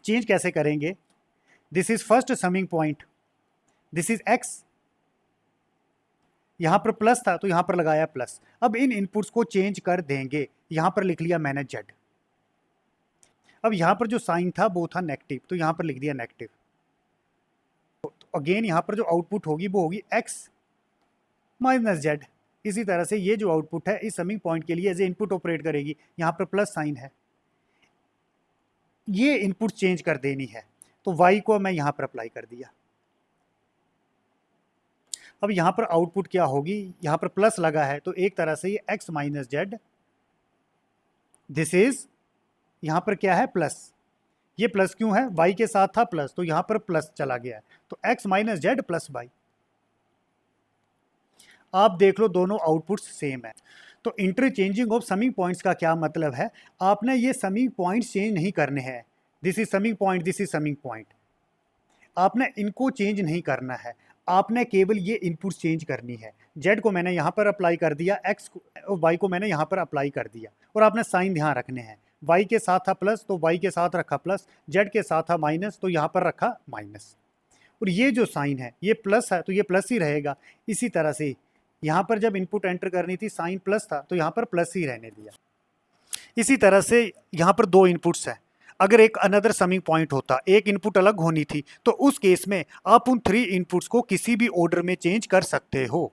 चेंज कैसे करेंगे, this is first summing point, this is x, यहां पर प्लस था तो यहां पर लगाया प्लस, अब इन इनपुट्स को चेंज कर देंगे, यहां पर लिख लिया मैंने जेड। अब यहां पर जो साइन था वो था नेगेटिव, तो यहां पर लिख दिया नेगेटिव। तो अगेन यहां पर जो आउटपुट होगी वो होगी एक्स माइनस जेड। इसी तरह से ये जो आउटपुट है इस समिंग पॉइंट के लिए एज ए इनपुट ऑपरेट करेगी, यहां पर प्लस साइन है, ये इनपुट चेंज कर देनी है, तो वाई को मैं यहां पर अप्लाई कर दिया। अब यहां पर आउटपुट क्या होगी, यहां पर प्लस लगा है तो एक तरह से ये x minus Z, this is, यहां पर क्या है प्लस, ये प्लस क्यों है, वाई के साथ था प्लस तो यहां पर प्लस चला गया है, तो X minus Z plus Y. आप देख लो दोनों आउटपुट्स सेम है। तो इंटरचेंजिंग ऑफ समिंग पॉइंट्स का क्या मतलब है, आपने ये समिंग पॉइंट्स चेंज नहीं करने हैं, this is summing point, this is summing point, आपने इनको चेंज नहीं करना है, आपने केवल ये इनपुट चेंज करनी है। जेड को मैंने यहाँ पर अप्लाई कर दिया, एक्स को वाई को मैंने यहाँ पर अप्लाई कर दिया, और आपने साइन ध्यान रखने हैं, वाई के साथ था प्लस तो वाई के साथ रखा प्लस, जेड के साथ था माइनस तो यहाँ पर रखा माइनस। और ये जो साइन है ये प्लस है तो ये प्लस ही रहेगा। इसी तरह से यहाँ पर जब इनपुट एंटर करनी थी साइन प्लस था तो यहाँ पर प्लस ही रहने दिया। इसी तरह से यहाँ पर दो इनपुट्स हैं, अगर एक अनदर समिंग पॉइंट होता, एक इनपुट अलग होनी थी, तो उस केस में आप उन 3 इनपुट्स को किसी भी ऑर्डर में चेंज कर सकते हो।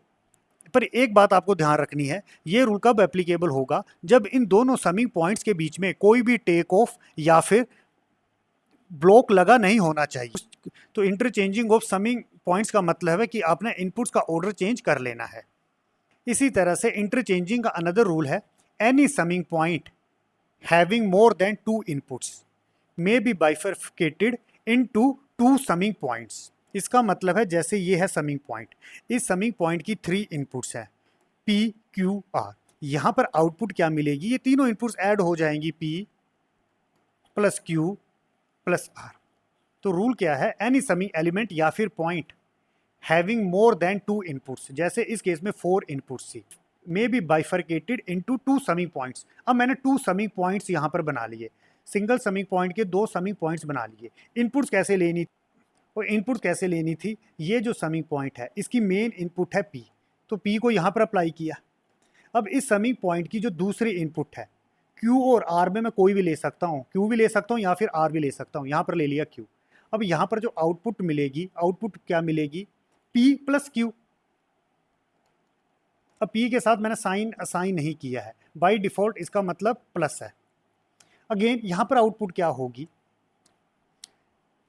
पर एक बात आपको ध्यान रखनी है, ये रूल कब एप्लीकेबल होगा, जब इन दोनों समिंग पॉइंट्स के बीच में कोई भी टेक ऑफ या फिर ब्लॉक लगा नहीं होना चाहिए। तो इंटरचेंजिंग ऑफ समिंग पॉइंट्स का मतलब है कि आपने इनपुट्स का ऑर्डर चेंज कर लेना है। इसी तरह से इंटरचेंजिंग का अनदर रूल है, any summing point having more than 2 inputs may be bifurcated into 2 summing points। इसका मतलब है जैसे ये है समिंग पॉइंट, इस समिंग पॉइंट की 3 इनपुट्स हैं P, Q, R। यहाँ पर आउटपुट क्या मिलेगी, ये तीनों इनपुट्स ऐड हो जाएंगी P plus Q plus R। तो रूल क्या है, एनी समिंग एलिमेंट या फिर point having more than 2 inputs, जैसे इस केस में 4 इनपुट्स थी, may be bifurcated into 2 summing points. अब मैंने 2 समिंग पॉइंट्स यहाँ पर बना लिए, सिंगल समिंग पॉइंट के 2 समिंग पॉइंट्स बना लिए। इनपुट्स कैसे लेनी और इनपुट कैसे लेनी थी, ये जो समिंग पॉइंट है इसकी मेन इनपुट है P, तो P को यहाँ पर अप्लाई किया। अब इस समिंग पॉइंट की जो दूसरी इनपुट है Q और R में मैं कोई भी ले सकता हूँ, Q भी ले सकता हूँ या फिर R भी ले सकता हूँ, यहाँ पर ले लिया Q। अब यहाँ पर जो आउटपुट मिलेगी, आउटपुट क्या मिलेगी, P प्लस Q। अब P के साथ मैंने साइन असाइन नहीं किया है, बाय डिफॉल्ट इसका मतलब प्लस है। अगेन यहाँ पर आउटपुट क्या होगी,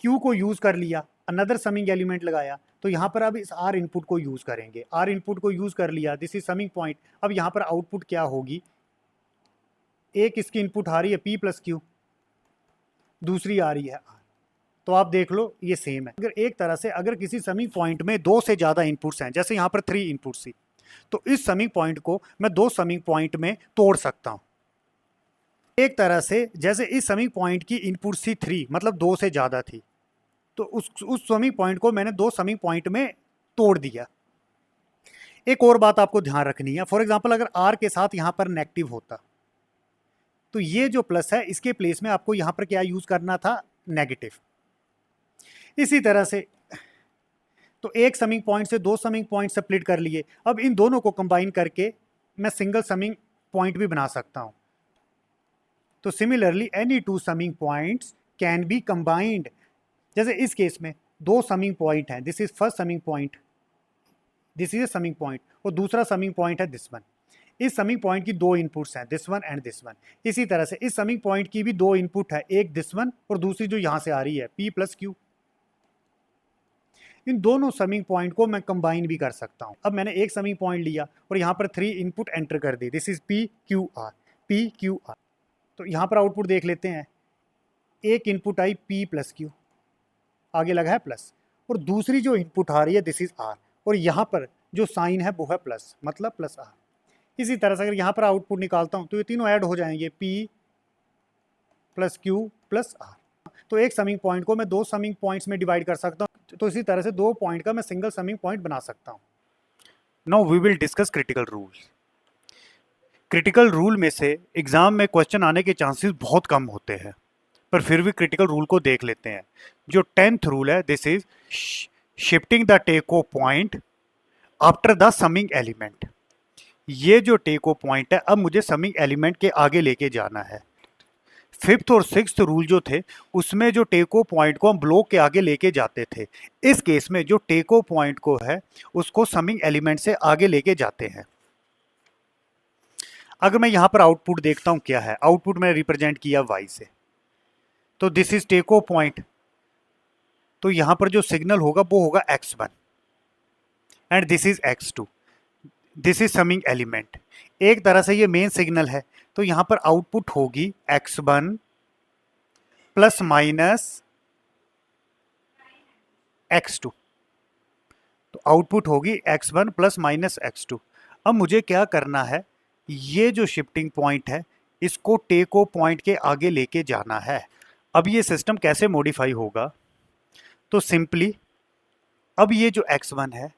Q को यूज कर लिया, अनदर समिंग एलिमेंट लगाया, तो यहाँ पर अब इस R इनपुट को यूज करेंगे, R इनपुट को यूज कर लिया, दिस इज समिंग पॉइंट। अब यहाँ पर आउटपुट क्या होगी, एक इसकी इनपुट आ रही है P प्लस Q, दूसरी आ रही है R, तो आप देख लो ये सेम है। अगर एक तरह से अगर किसी समिंग पॉइंट में 2 से ज़्यादा इनपुट्स हैं, जैसे यहाँ पर 3 इनपुट्स थी, तो इस समिंग पॉइंट को मैं 2 समिंग पॉइंट में तोड़ सकता हूं। एक तरह से जैसे इस समिंग पॉइंट की इनपुट थी 3, मतलब 2 से ज्यादा थी, तो उस समिंग पॉइंट को मैंने 2 समिंग पॉइंट में तोड़ दिया। एक और बात आपको ध्यान रखनी है, फॉर एग्जाम्पल अगर R के साथ यहां पर नेगेटिव होता, तो ये जो प्लस है इसके प्लेस में आपको यहां पर क्या यूज करना था, नेगेटिव। इसी तरह से तो एक समिंग पॉइंट से 2 समिंग पॉइंट स्प्लिट कर लिए, अब इन दोनों को कंबाइन करके मैं सिंगल समिंग पॉइंट भी बना सकता हूं। तो similarly any 2 summing points can be combined. जैसे इस केस में 2 समिंग पॉइंट हैं, this is first summing point, this is a summing point, और दूसरा समिंग पॉइंट है दिस वन। इस समिंग पॉइंट की 2 इनपुट्स हैं, this one and this one. इसी तरह से इस समिंग पॉइंट की भी 2 इनपुट है, एक दिस वन और दूसरी जो यहां से आ रही है P प्लस Q। इन दोनों समिंग पॉइंट को मैं कंबाइन भी कर सकता हूं। अब मैंने एक समिंग पॉइंट लिया और यहां पर 3 इनपुट एंटर कर दी, this is P Q R, P Q R। तो यहां पर आउटपुट देख लेते हैं, एक इनपुट आई P प्लस Q, आगे लगा है प्लस, और दूसरी जो इनपुट आ रही है दिस इज R, और यहां पर जो साइन है वो है प्लस, मतलब प्लस R। इसी तरह से अगर यहां पर आउटपुट निकालता हूं तो ये तीनों ऐड हो जाएंगे, P plus Q plus R। तो एक समिंग पॉइंट को मैं 2 समिंग पॉइंट्स में डिवाइड कर सकता हूं, तो इसी तरह से 2 पॉइंट का मैं सिंगल समिंग पॉइंट बना सकता हूं। Now we will discuss critical rule. Critical rule में से एग्जाम में क्वेश्चन आने के चांसेस बहुत कम होते हैं, पर फिर भी क्रिटिकल रूल को देख लेते हैं। जो 10th रूल है, दिस इज शिफ्टिंग द टेको point after the summing element. ये जो टेको पॉइंट है अब मुझे समिंग एलिमेंट के आगे लेके जाना है। 5th और 6th रूल जो थे उसमें जो टेको पॉइंट को हम ब्लॉक के आगे लेके जाते थे, इस केस में जो टेको पॉइंट को है उसको समिंग एलिमेंट से आगे लेके जाते हैं। अगर मैं यहां पर आउटपुट देखता हूं क्या है, आउटपुट मैंने रिप्रेजेंट किया y से, तो दिस इज टेको पॉइंट, तो यहां पर जो सिग्नल होगा वो होगा x1 and this is x2, this is summing element. एक तरह से ये मेन सिग्नल है, तो यहां पर आउटपुट होगी x1 प्लस माइनस x2, तो आउटपुट होगी x1 प्लस माइनस x2। अब मुझे क्या करना है, ये जो शिफ्टिंग पॉइंट है इसको टेको पॉइंट के आगे लेके जाना है। अब ये सिस्टम कैसे मॉडिफाई होगा, तो सिंपली अब ये जो x1 है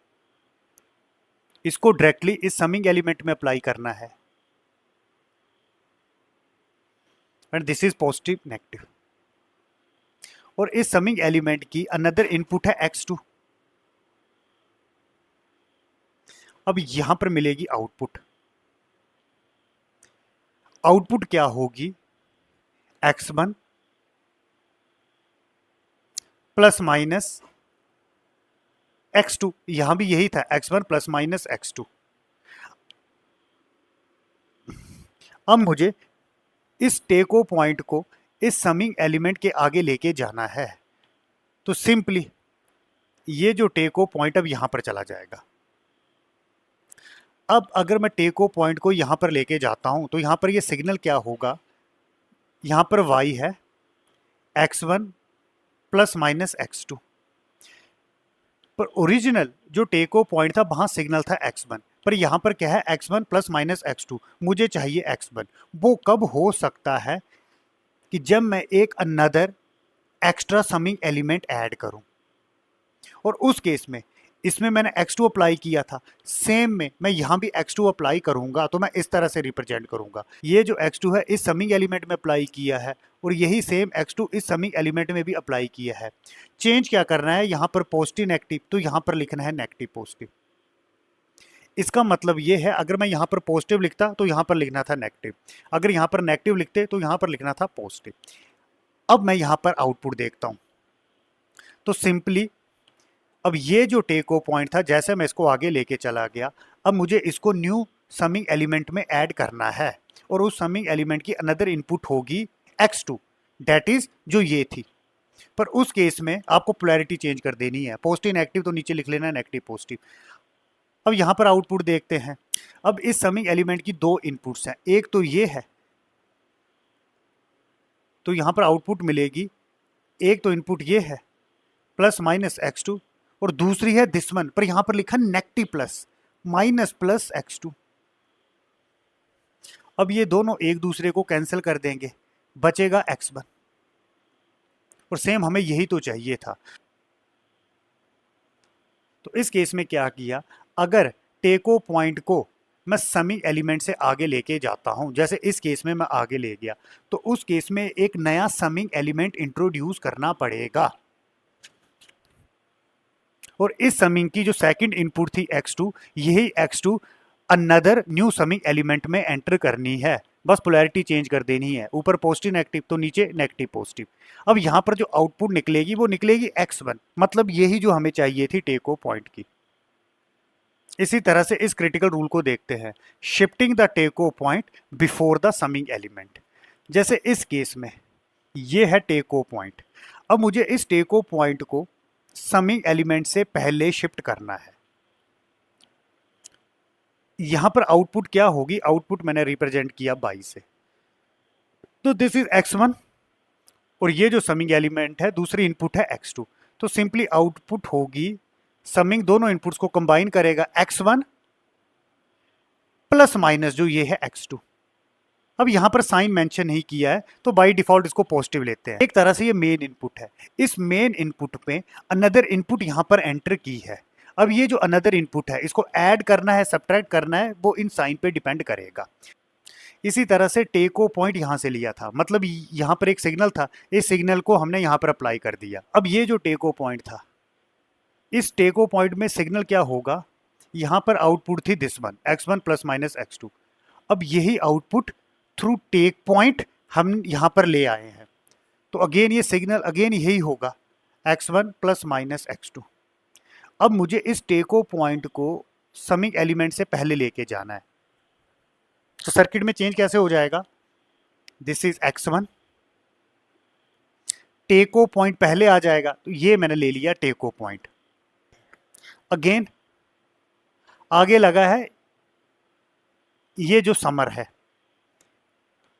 इसको डायरेक्टली इस समिंग एलिमेंट में अप्लाई करना है, and this is positive negative, और इस समिंग एलिमेंट की अनदर इनपुट है x2, अब यहां पर मिलेगी आउटपुट। आउटपुट क्या होगी, x1 प्लस माइनस x2, यहां भी यही था, x1 प्लस माइनस x2। अब मुझे इस टेको पॉइंट को इस समिंग एलिमेंट के आगे लेके जाना है, तो सिंपली ये जो टेको पॉइंट अब यहां पर चला जाएगा। अब अगर मैं टेको पॉइंट को यहां पर लेके जाता हूं तो यहां पर ये सिग्नल क्या होगा, यहां पर y है x1 प्लस माइनस x2, पर ओरिजिनल जो टेको पॉइंट था वहां सिग्नल था x1, पर यहां पर क्या है x1 प्लस माइनस x2, मुझे चाहिए x1। वो कब हो सकता है कि जब मैं एक another extra summing element add करूं, और उस केस में इसमें मैंने x2 अप्लाई किया था, सेम में मैं यहां भी x2 अप्लाई करूंगा, तो मैं इस तरह से रिप्रेजेंट करूंगा, ये जो x2 है इस समिंग एलिमेंट में अप्लाई किया है और यही सेम x2 इस समिंग एलिमेंट में भी अप्लाई किया है। चेंज क्या करना है, यहां पर पॉजिटिव नेगेटिव, तो यहां पर लिखना है नेगेटिव पॉजिटिव। इसका मतलब ये है अगर मैं यहां पर पॉजिटिव लिखता तो यहां पर लिखना था नेगेटिव, अगर यहां पर नेगेटिव लिखते तो यहां पर लिखना था पॉजिटिव। अब मैं यहां पर आउटपुट देखता हूं, तो सिंपली अब ये जो टेको पॉइंट था, जैसे मैं इसको आगे लेके चला गया, अब मुझे इसको न्यू समिंग एलिमेंट में ऐड करना है, और उस समिंग एलिमेंट की अनदर इनपुट होगी x2, दैट इज जो ये थी। पर उस केस में आपको पोलैरिटी चेंज कर देनी है, पॉजिटिव नेगेटिव तो नीचे लिख लेना है नेगेटिव पॉजिटिव। अब यहां पर आउटपुट देखते हैं। अब इस समिंग एलिमेंट की दो इनपुट्स हैं, एक तो ये है, तो यहां पर आउटपुट मिलेगी, एक तो इनपुट ये है प्लस माइनस x2, और दूसरी है दिस वन, पर यहां पर लिखा negative plus minus plus x2। अब ये दोनों एक दूसरे को कैंसिल कर देंगे, बचेगा x1, और सेम हमें यही तो चाहिए था। तो इस केस में क्या किया, अगर टेको पॉइंट को मैं समिंग एलिमेंट से आगे लेके जाता हूं, जैसे इस केस में मैं आगे ले गया, तो उस केस में एक नया समिंग एलिमेंट इंट्रोड्यूस करना पड़ेगा, और इस समिंग की जो सेकंड इनपुट थी x2, यही x2 another new summing element में एंटर करनी है, बस पोलैरिटी चेंज कर देनी है, ऊपर पॉजिटिव नेगेटिव तो नीचे नेगेटिव पॉजिटिव। अब यहां पर जो आउटपुट निकलेगी वो निकलेगी x1, मतलब यही जो हमें चाहिए थी टेको पॉइंट की। इसी तरह से इस क्रिटिकल रूल को देखते हैं, शिफ्टिंग द टेको point before the summing element. जैसे इस केस में ये है टेको पॉइंट, अब मुझे इस टेको पॉइंट को समिंग एलिमेंट से पहले शिफ्ट करना है। यहां पर आउटपुट क्या होगी, आउटपुट मैंने रिप्रेजेंट किया 22 से, तो दिस इज x1, और ये जो समिंग एलिमेंट है दूसरी इनपुट है x2, तो सिंपली आउटपुट होगी, समिंग दोनों इनपुट्स को कंबाइन करेगा x1 प्लस माइनस जो ये है x2। अब यहां पर साइन मेंशन नहीं किया है तो बाय डिफॉल्ट इसको पॉजिटिव लेते हैं। एक तरह से ये मेन इनपुट है, इस मेन इनपुट में अनदर इनपुट यहां पर एंटर की है। अब ये जो अनदर इनपुट है इसको ऐड करना है सब्ट्रैक्ट करना है, वो इन साइन पे डिपेंड करेगा। इसी तरह से टेको पॉइंट यहां से लिया था, मतलब यहां पर एक सिग्नल था, इस सिग्नल को हमने यहां पर अप्लाई कर दिया। अब ये जो टेको पॉइंट था, इस टेको पॉइंट में सिग्नल क्या होगा, यहां पर आउटपुट थी this one x1 plus minus x2। अब यही आउटपुट थ्रू टेक पॉइंट हम यहां पर ले आए हैं, तो अगेन ये सिग्नल अगेन यही होगा x1 प्लस माइनस x2। अब मुझे इस टेको पॉइंट को समिंग एलिमेंट से पहले लेके जाना है, तो सर्किट में चेंज कैसे हो जाएगा, दिस इज x1, टेको पॉइंट पहले आ जाएगा, तो ये मैंने ले लिया टेको पॉइंट। अगेन आगे लगा है ये जो समर है,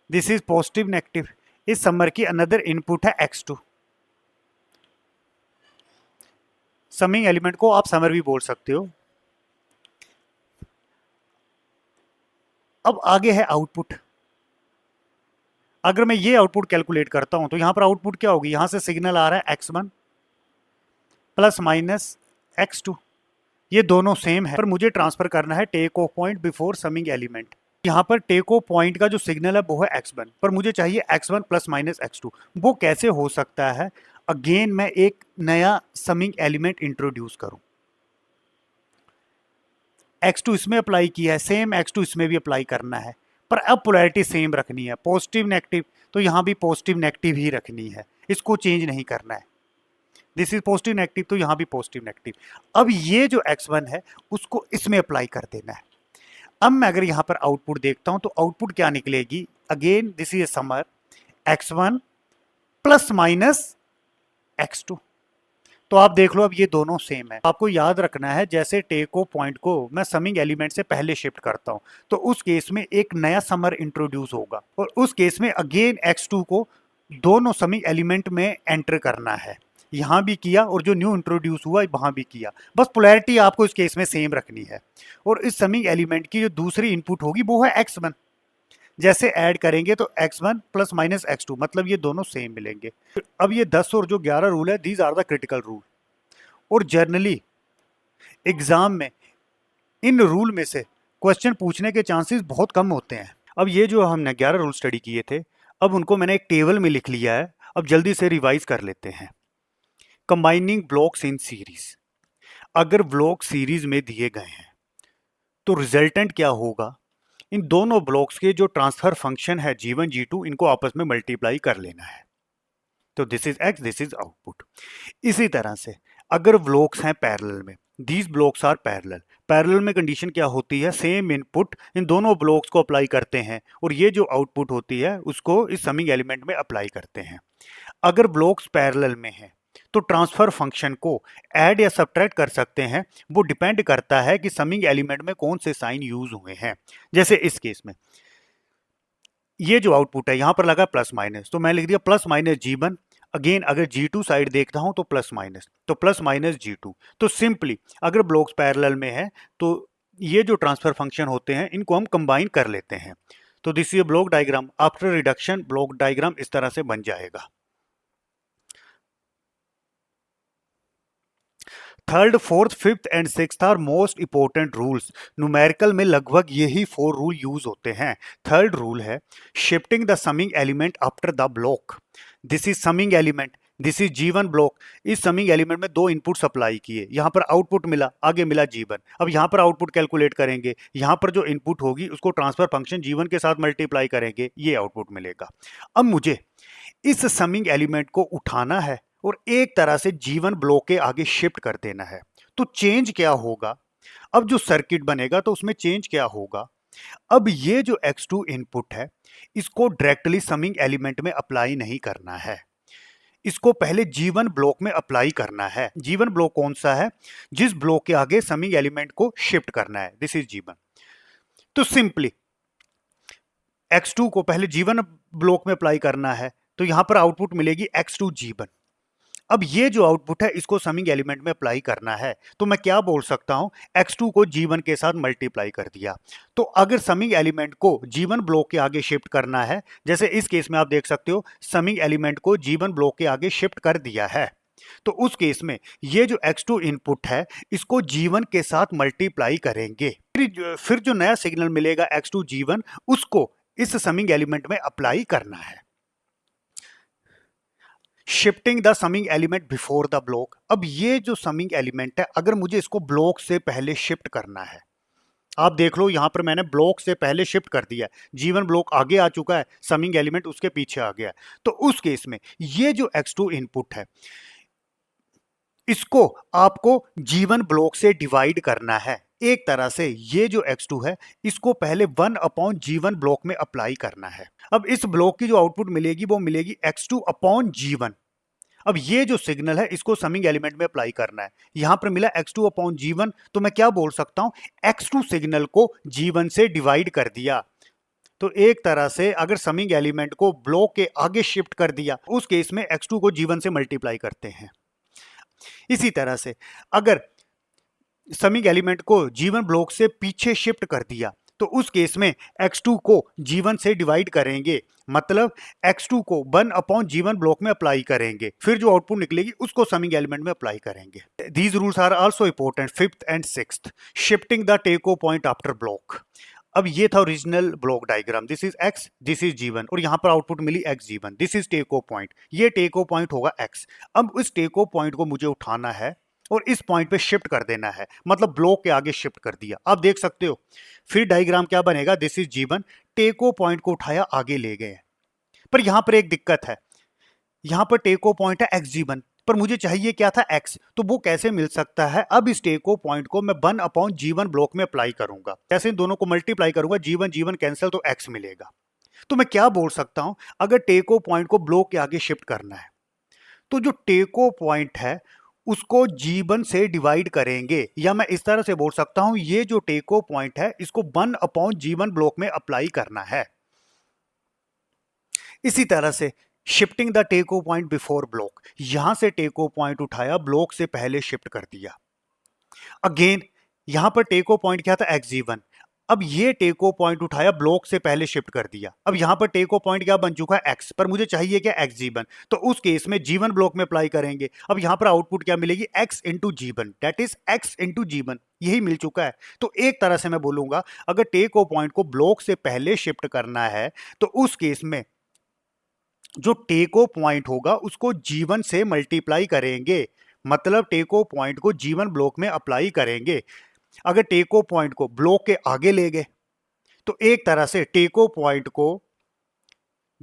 दिस इज पॉजिटिव नेगेटिव, इस समर की अनदर इनपुट है x2। समिंग एलिमेंट को आप समर भी बोल सकते हो। अब आगे है आउटपुट, अगर मैं ये आउटपुट कैलकुलेट करता हूं तो यहां पर आउटपुट क्या होगी, यहां से सिग्नल आ रहा है x1 प्लस माइनस x2, ये दोनों सेम है, पर मुझे ट्रांसफर करना है take off point before summing element. यहाँ पर टेक ऑफ पॉइंट का जो सिग्नल है वो है x1, पर मुझे चाहिए x1 प्लस माइनस x2। वो कैसे हो सकता है, अगेन मैं एक नया समिंग एलिमेंट इंट्रोड्यूस करूं। x2 इसमें अप्लाई किया है, सेम x2 इसमें भी अप्लाई करना है, पर अब पोलैरिटी सेम रखनी है, पॉजिटिव नेगेटिव, तो यहाँ भी पॉजिटिव नेगेटिव ही रखनी है, इसको चेंज नहीं करना है। दिस इज पॉजिटिव नेगेटिव, तो यहाँ भी पॉजिटिव नेगेटिव। अब ये जो x1 है उसको इसमें अप्लाई कर देना है। अब मैं अगर यहाँ पर आउटपुट देखता हूँ तो आउटपुट क्या निकलेगी, again this is summer x1 plus minus x2। तो आप देख लो अब ये दोनों सेम है। आपको याद रखना है, जैसे टेको पॉइंट को मैं समिंग एलिमेंट से पहले शिफ्ट करता हूं तो उस केस में एक नया समर इंट्रोड्यूस होगा और उस केस में अगेन x2 को दोनों समिंग एलिमेंट में एंटर करना है। यहां भी किया और जो न्यू इंट्रोड्यूस हुआ वहां भी किया, बस पोलैरिटी आपको इस केस में सेम रखनी है। और इस समिंग एलिमेंट की जो दूसरी इनपुट होगी वो है x1। जैसे ऐड करेंगे तो x1 प्लस माइनस x2, मतलब ये दोनों सेम मिलेंगे। अब ये 10 और जो 11 रूल है, these are the critical rule, और जर्नली एग्जाम में इन रूल में से क्वेश्चन पूछने के चांसेस बहुत कम होते हैं। अब ये जो हमने 11 रूल स्टडी किए थे, अब उनको मैंने एक टेबल में लिख लिया है। अब जल्दी से रिवाइज कर लेते हैं। कंबाइनिंग ब्लॉक्स इन सीरीज, अगर ब्लॉक सीरीज में दिए गए हैं तो रिजल्टेंट क्या होगा, इन दोनों ब्लॉक्स के जो ट्रांसफर फंक्शन है G1 G2, इनको आपस में मल्टीप्लाई कर लेना है। तो this is x, this is output. इसी तरह से अगर ब्लॉक्स हैं पैरेलल में, these blocks are parallel, parallel में कंडीशन क्या होती है, सेम इनपुट इन दोनों ब्लॉक्स को अप्लाई करते हैं और ये जो आउटपुट होती है उसको इस समिंग एलिमेंट में अप्लाई करते हैं। अगर ब्लॉक्स पैरेलल में हैं तो ट्रांसफर फंक्शन को ऐड या सब्ट्रैक्ट कर सकते हैं, वो डिपेंड करता है कि समिंग एलिमेंट में कौन से साइन यूज हुए हैं। जैसे इस केस में ये जो आउटपुट है यहां पर लगा प्लस माइनस, तो मैं लिख दिया प्लस माइनस G1। अगेन अगर G2 साइड देखता हूं तो प्लस माइनस, तो प्लस माइनस G2। तो सिंपली अगर ब्लॉक्स पैरेलल में है तो ये जो ट्रांसफर फंक्शन होते हैं इनको हम कंबाइन कर लेते हैं। तो this is block diagram, after reduction block diagram इस तरह से बन जाएगा। Third, fourth, fifth and sixth are most important rules. Numerical में लगभग यही 4 रूल यूज होते हैं। थर्ड रूल है shifting the summing element after the block. This is summing element, this is G1 block. इस समिंग एलिमेंट में 2 inputs apply किए, यहां पर आउटपुट मिला, आगे मिला G1। अब यहां पर आउटपुट कैलकुलेट करेंगे, यहां पर जो इनपुट होगी उसको ट्रांसफर फंक्शन G1 के साथ मल्टीप्लाई करेंगे, ये आउटपुट मिलेगा। अब मुझे इस समिंग एलिमेंट को उठाना है और एक तरह से G1 ब्लॉक के आगे शिफ्ट कर देना है। तो चेंज क्या होगा, अब जो सर्किट बनेगा तो उसमें चेंज क्या होगा, अब ये जो x2 इनपुट है इसको डायरेक्टली समिंग एलिमेंट में अप्लाई नहीं करना है, इसको पहले G1 ब्लॉक में अप्लाई करना है। G1 ब्लॉक कौन सा है, जिस ब्लॉक के आगे समिंग एलिमेंट को शिफ्ट करना है, दिस इज G1। तो सिंपली x2 को पहले G1 ब्लॉक में अप्लाई करना है, तो यहां पर आउटपुट मिलेगी x2 G1। अब ये जो आउटपुट है इसको समिंग एलिमेंट में अप्लाई करना है, तो मैं क्या बोल सकता हूं, x2 को G1 के साथ मल्टीप्लाई कर दिया। तो अगर समिंग एलिमेंट को G1 ब्लॉक के आगे शिफ्ट करना है, जैसे इस केस में आप देख सकते हो समिंग एलिमेंट को G1 ब्लॉक के आगे शिफ्ट कर दिया है, तो उस केस में ये जो x2 इनपुट है इसको G1 के साथ मल्टीप्लाई करेंगे, फिर जो नया सिग्नल मिलेगा x2 G1 उसको इस समिंग एलिमेंट में अप्लाई करना है। Shifting the summing element before the block, अब ये जो समिंग एलिमेंट है अगर मुझे इसको ब्लॉक से पहले शिफ्ट करना है, आप देख लो यहां पर मैंने ब्लॉक से पहले शिफ्ट कर दिया है, G1 ब्लॉक आगे आ चुका है, समिंग एलिमेंट उसके पीछे आ गया है। तो उस केस में ये जो x2 इनपुट है इसको आपको G1 ब्लॉक से डिवाइड करना है। एक तरह से ये जो x2 है इसको पहले 1/G1 ब्लॉक में अप्लाई करना है। अब इस ब्लॉक की जो आउटपुट मिलेगी वो मिलेगी x2/G1। अब ये जो सिग्नल है इसको समिंग एलिमेंट में अप्लाई करना है, यहां पर मिला x2/G1, तो मैं क्या बोल सकता हूं, x2 सिग्नल को G1 से डिवाइड कर दिया। तो एक तरह से अगर समिंग एलिमेंट को ब्लॉक के आगे शिफ्ट कर दिया, उस केस में x2 को G1 से मल्टीप्लाई करते हैं। इसी तरह से अगर समिंग एलिमेंट को G1 ब्लॉक से पीछे शिफ्ट कर दिया, तो उस केस में x2 को G1 से डिवाइड करेंगे, मतलब x2 को 1/G1 ब्लॉक में अप्लाई करेंगे, फिर जो आउटपुट निकलेगी उसको समिंग एलिमेंट में अप्लाई करेंगे। These rules are also important, fifth and sixth. Shifting the टेको पॉइंट आफ्टर ब्लॉक, अब ये था original block diagram, this is x, this is G1 और यहां पर आउटपुट मिली x G1, this is take off point, ये टेको पॉइंट होगा x। अब इस टेको पॉइंट को मुझे उठाना है और इस पॉइंट पे शिफ्ट कर देना है, मतलब ब्लॉक के आगे शिफ्ट कर दिया। आप देख सकते हो फिर डायग्राम क्या बनेगा, दिस इज G1, टेको पॉइंट को उठाया आगे ले गए। पर यहां पर एक दिक्कत है, यहां पर टेको पॉइंट है XG1, पर मुझे चाहिए क्या था x, तो वो कैसे मिल सकता है। अब इस टेको पॉइंट को मैं 1/G1 ब्लॉक में अप्लाई करूंगा, जैसे इन दोनों को मल्टीप्लाई करूंगा, G1 G1 कैंसिल तो x मिलेगा। तो मैं क्या बोल सकता हूं, अगर टेको पॉइंट को ब्लॉक के आगे शिफ्ट करना है तो जो टेको पॉइंट है उसको G1 से डिवाइड करेंगे, या मैं इस तरह से बोल सकता हूं ये जो टेको पॉइंट है इसको 1/G1 ब्लॉक में अप्लाई करना है। इसी तरह से शिफ्टिंग द टेको पॉइंट बिफोर ब्लॉक, यहां से टेको पॉइंट उठाया, ब्लॉक से पहले शिफ्ट कर दिया। अगेन यहां पर टेको पॉइंट क्या था, XG1, अब ये टेको पॉइंट उठाया, ब्लॉक से पहले शिफ्ट कर दिया। अब यहां पर टेको पॉइंट क्या बन चुका है, x, पर मुझे चाहिए क्या, XG1, तो उस केस में G1 ब्लॉक में अप्लाई करेंगे। अब यहां पर आउटपुट क्या मिलेगी, x into G1, that is x into G1, यही मिल चुका है। तो एक तरह से मैं बोलूंगा अगर टेको पॉइंट को ब्लॉक से पहले शिफ्ट करना है तो उस केस में जो टेको पॉइंट होगा उसको G1 से मल्टीप्लाई करेंगे, मतलब टेको पॉइंट को G1 ब्लॉक में अप्लाई करेंगे। अगर टेको पॉइंट को ब्लॉक के आगे ले गए तो एक तरह से टेको पॉइंट को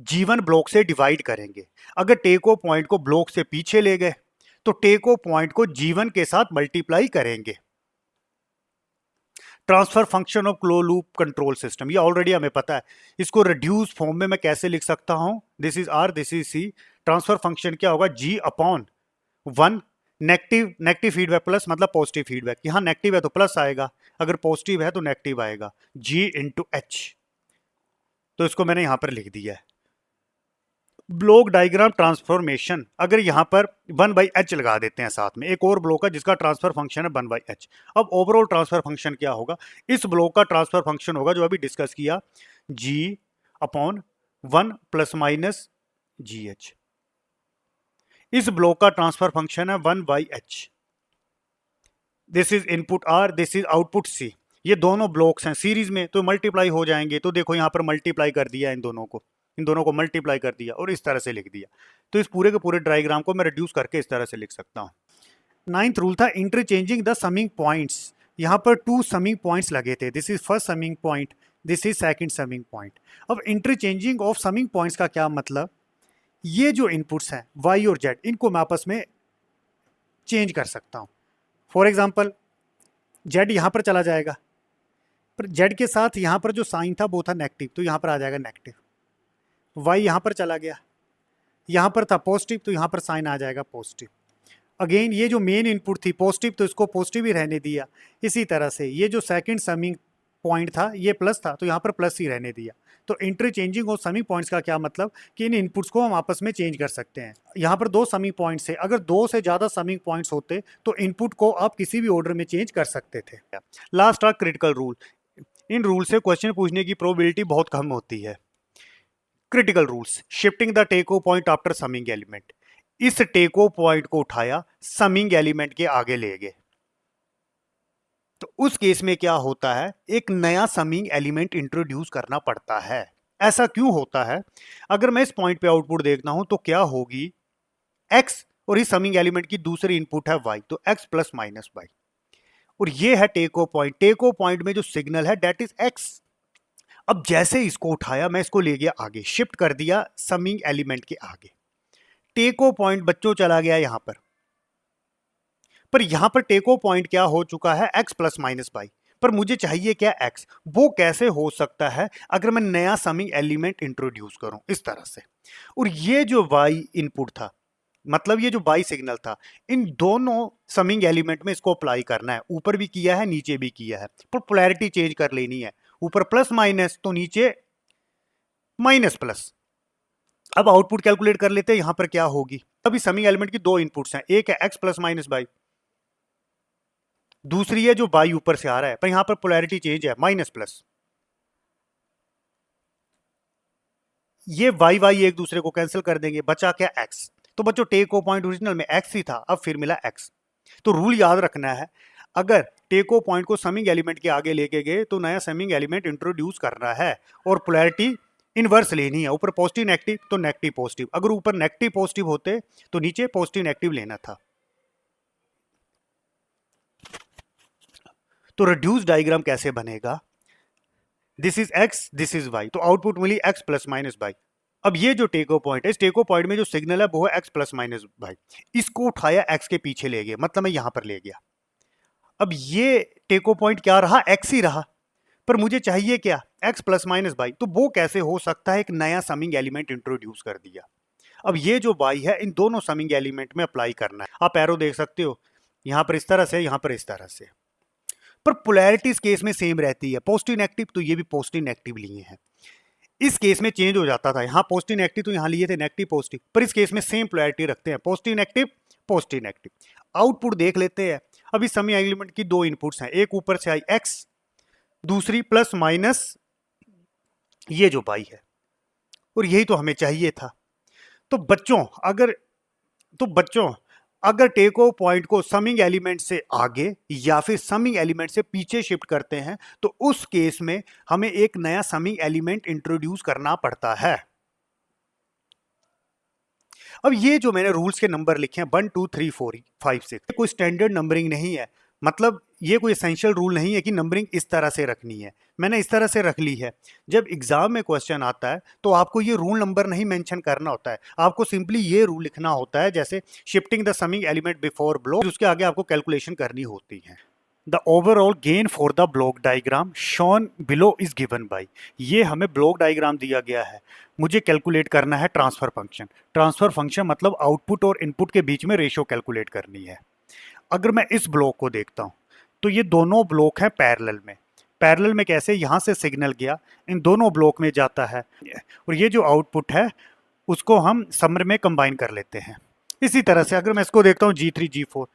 G1 ब्लॉक से डिवाइड करेंगे। अगर टेको पॉइंट को ब्लॉक से पीछे ले गए तो टेको पॉइंट को G1 के साथ मल्टीप्लाई करेंगे। Transfer function of close loop control system, ये ऑलरेडी हमें पता है। इसको रिड्यूस फॉर्म में मैं कैसे लिख सकता हूं, this is R, this is C। Transfer function क्या होगा, G/1, नेगेटिव फीडबैक प्लस मतलब पॉजिटिव फीडबैक, यहां नेगेटिव है तो प्लस आएगा, अगर पॉजिटिव है तो नेगेटिव आएगा, G इंटू H। तो इसको मैंने यहां पर लिख दिया है। ब्लॉक डायग्राम ट्रांसफॉर्मेशन, अगर यहां पर 1/h लगा देते हैं साथ में, एक और ब्लॉक है जिसका ट्रांसफर फंक्शन है 1/h। अब ओवरऑल ट्रांसफर फंक्शन क्या होगा, इस ब्लॉक का ट्रांसफर फंक्शन होगा जो अभी डिस्कस किया, G/1 प्लस माइनस GH। इस ब्लॉक का ट्रांसफर फंक्शन है 1/h। This is input R, this is output C। ये दोनों ब्लॉक्स हैं सीरीज में तो मल्टीप्लाई हो जाएंगे, तो देखो यहां पर मल्टीप्लाई कर दिया इन दोनों को मल्टीप्लाई कर दिया और इस तरह से लिख दिया। तो इस पूरे के पूरे डायग्राम को मैं रिड्यूस करके इस तरह से लिख सकता हूं। 9th रूल था इंटरचेंजिंग द समिंग पॉइंट्स। यहां पर 2 समिंग पॉइंट्स लगे थे, this is first summing point, this is second summing point. अब इंटरचेंजिंग ऑफ समिंग पॉइंट्स का क्या मतलब, ये जो इनपुट्स हैं y और z, इनको मैं आपस में चेंज कर सकता हूं। फॉर एग्जाम्पल z यहां पर चला जाएगा, पर z के साथ यहां पर जो साइन था वो था नेगेटिव, तो यहां पर आ जाएगा नेगेटिव। y यहां पर चला गया, यहां पर था पॉजिटिव, तो यहां पर साइन आ जाएगा पॉजिटिव। अगेन ये जो मेन इनपुट थी पॉजिटिव, तो इसको पॉजिटिव ही रहने दिया। इसी तरह से ये जो सेकंड समिंग पॉइंट था ये प्लस था, तो यहाँ पर प्लस ही रहने दिया। तो इंटरचेंजिंग और समिंग पॉइंट्स का क्या मतलब कि इन इनपुट्स को हम आपस में चेंज कर सकते हैं। यहाँ पर 2 समिंग पॉइंट्स है, अगर 2 से ज़्यादा समिंग पॉइंट्स होते तो इनपुट को आप किसी भी ऑर्डर में चेंज कर सकते थे। लास्ट आ क्रिटिकल रूल, इन रूल से क्वेश्चन पूछने की प्रोबेबिलिटी बहुत कम होती है। क्रिटिकल रूल्स, शिफ्टिंग द टेको पॉइंट आफ्टर समिंग एलिमेंट, इस टेको पॉइंट को उठाया समिंग एलिमेंट के आगे ले गए, तो उस केस में क्या होता है, एक नया समिंग एलिमेंट इंट्रोड्यूस करना पड़ता है। ऐसा क्यों होता है, अगर मैं इस पॉइंट पे आउटपुट देखता हूं तो क्या होगी, x और इस समिंग एलिमेंट की दूसरी इनपुट है y, तो x प्लस माइनस y, और ये है टेको पॉइंट। टेको पॉइंट में जो सिग्नल है दैट इज x। अब जैसे इसको उठाया मैं इसको ले गया आगे, शिफ्ट कर दिया समिंग एलिमेंट के आगे, टेको पॉइंट बच्चों चला गया यहां पर यहां पर टेको पॉइंट क्या हो चुका है, x प्लस माइनस y, पर मुझे चाहिए क्या x, वो कैसे हो सकता है अगर मैं नया समिंग एलिमेंट इंट्रोड्यूस करूं इस तरह से। और ये जो y इनपुट था, मतलब ये जो y सिग्नल था, इन दोनों समिंग एलिमेंट में इसको अप्लाई करना है, ऊपर भी किया है नीचे भी किया है, पर पोलैरिटी चेंज कर लेनी है, ऊपर प्लस माइनस तो नीचे माइनस प्लस। अब आउटपुट कैलकुलेट कर लेते हैं, यहां पर क्या होगी, अभी समिंग एलिमेंट की 2 इनपुट्स हैं, एक है x प्लस माइनस y, दूसरी है जो y ऊपर से आ रहा है, पर यहां पर पोलैरिटी चेंज है, माइनस प्लस। ये y एक दूसरे को कैंसिल कर देंगे, बचा क्या x। तो बच्चों टेको पॉइंट ओरिजिनल में x ही था, अब फिर मिला x। तो रूल याद रखना है, अगर टेको पॉइंट को समिंग एलिमेंट के आगे लेके गए तो नया समिंग एलिमेंट इंट्रोड्यूस करना है और पोलैरिटी इनवर्स लेनी है, ऊपर पॉजिटिव नेगेटिव तो नेगेटिव पॉजिटिव, अगर ऊपर नेगेटिव पॉजिटिव होते तो नीचे पॉजिटिव नेगेटिव लेना था। तो रिड्यूस डायग्राम कैसे बनेगा, this is X, this is Y, तो आउटपुट मिली एक्स प्लस माइनस वाई। अब ये जो टेको पॉइंट है, इस टेको पॉइंट में जो सिग्नल है वो है एक्स प्लस माइनस वाई, इसको उठाया एक्स के पीछे ले गया, मतलब मैं यहां पर ले गया। अब ये टेको पॉइंट क्या रहा, एक्स ही रहा, पर मुझे चाहिए क्या, एक्स प्लस माइनस वाई। तो वो कैसे हो सकता है, एक नया समिंग एलिमेंट इंट्रोड्यूस कर दिया। अब ये जो वाई है इन दोनों समिंग एलिमेंट में अप्लाई करना है। आप एरो देख सकते हो, यहां पर इस तरह से, यहां पर इस तरह से, पर पोलैरिटी इस केस में सेम रहती है, पॉजिटिव नेगेटिव, तो ये भी पॉजिटिव नेगेटिव लिए हैं। इस केस में चेंज हो जाता था, यहां पॉजिटिव नेगेटिव तो यहां लिए थे नेगेटिव पॉजिटिव, पर इस केस में सेम पोलैरिटी रखते हैं, positive negative positive negative. Output देख लेते हैं। अब इस समी एलिमेंट की दो इनपुट्स हैं, एक ऊपर से आई एक्स, दूसरी प्लस माइनस ये जो पाई है, और यही तो हमें चाहिए था। तो बच्चों अगर टेको पॉइंट को समिंग एलिमेंट से आगे या फिर समिंग एलिमेंट से पीछे शिफ्ट करते हैं तो उस केस में हमें एक नया समिंग एलिमेंट इंट्रोड्यूस करना पड़ता है। अब ये जो मैंने रूल्स के नंबर लिखे हैं 1 2 3 4 5 6, कोई स्टैंडर्ड नंबरिंग नहीं है, मतलब ये कोई एसेंशियल रूल नहीं है कि नंबरिंग इस तरह से रखनी है। मैंने इस तरह से रख ली है। जब एग्जाम में क्वेश्चन आता है तो आपको ये रूल नंबर नहीं मेंशन करना होता है, आपको सिंपली ये रूल लिखना होता है, जैसे shifting the summing element before block, उसके आगे आपको कैलकुलेशन करनी होती है। The overall gain for the block diagram shown below is given by, ये हमें ब्लॉक डायग्राम दिया गया है, मुझे कैलकुलेट करना है ट्रांसफर फंक्शन। ट्रांसफर फंक्शन मतलब आउटपुट और इनपुट के बीच में रेशियो कैलकुलेट करनी है। अगर मैं इस ब्लॉक को देखता हूं तो ये दोनों ब्लॉक हैं पैरेलल में। पैरेलल में कैसे, यहां से सिग्नल गया इन दोनों ब्लॉक में जाता है, और ये जो आउटपुट है उसको हम समर में कंबाइन कर लेते हैं। इसी तरह से अगर मैं इसको देखता हूं G3 G4,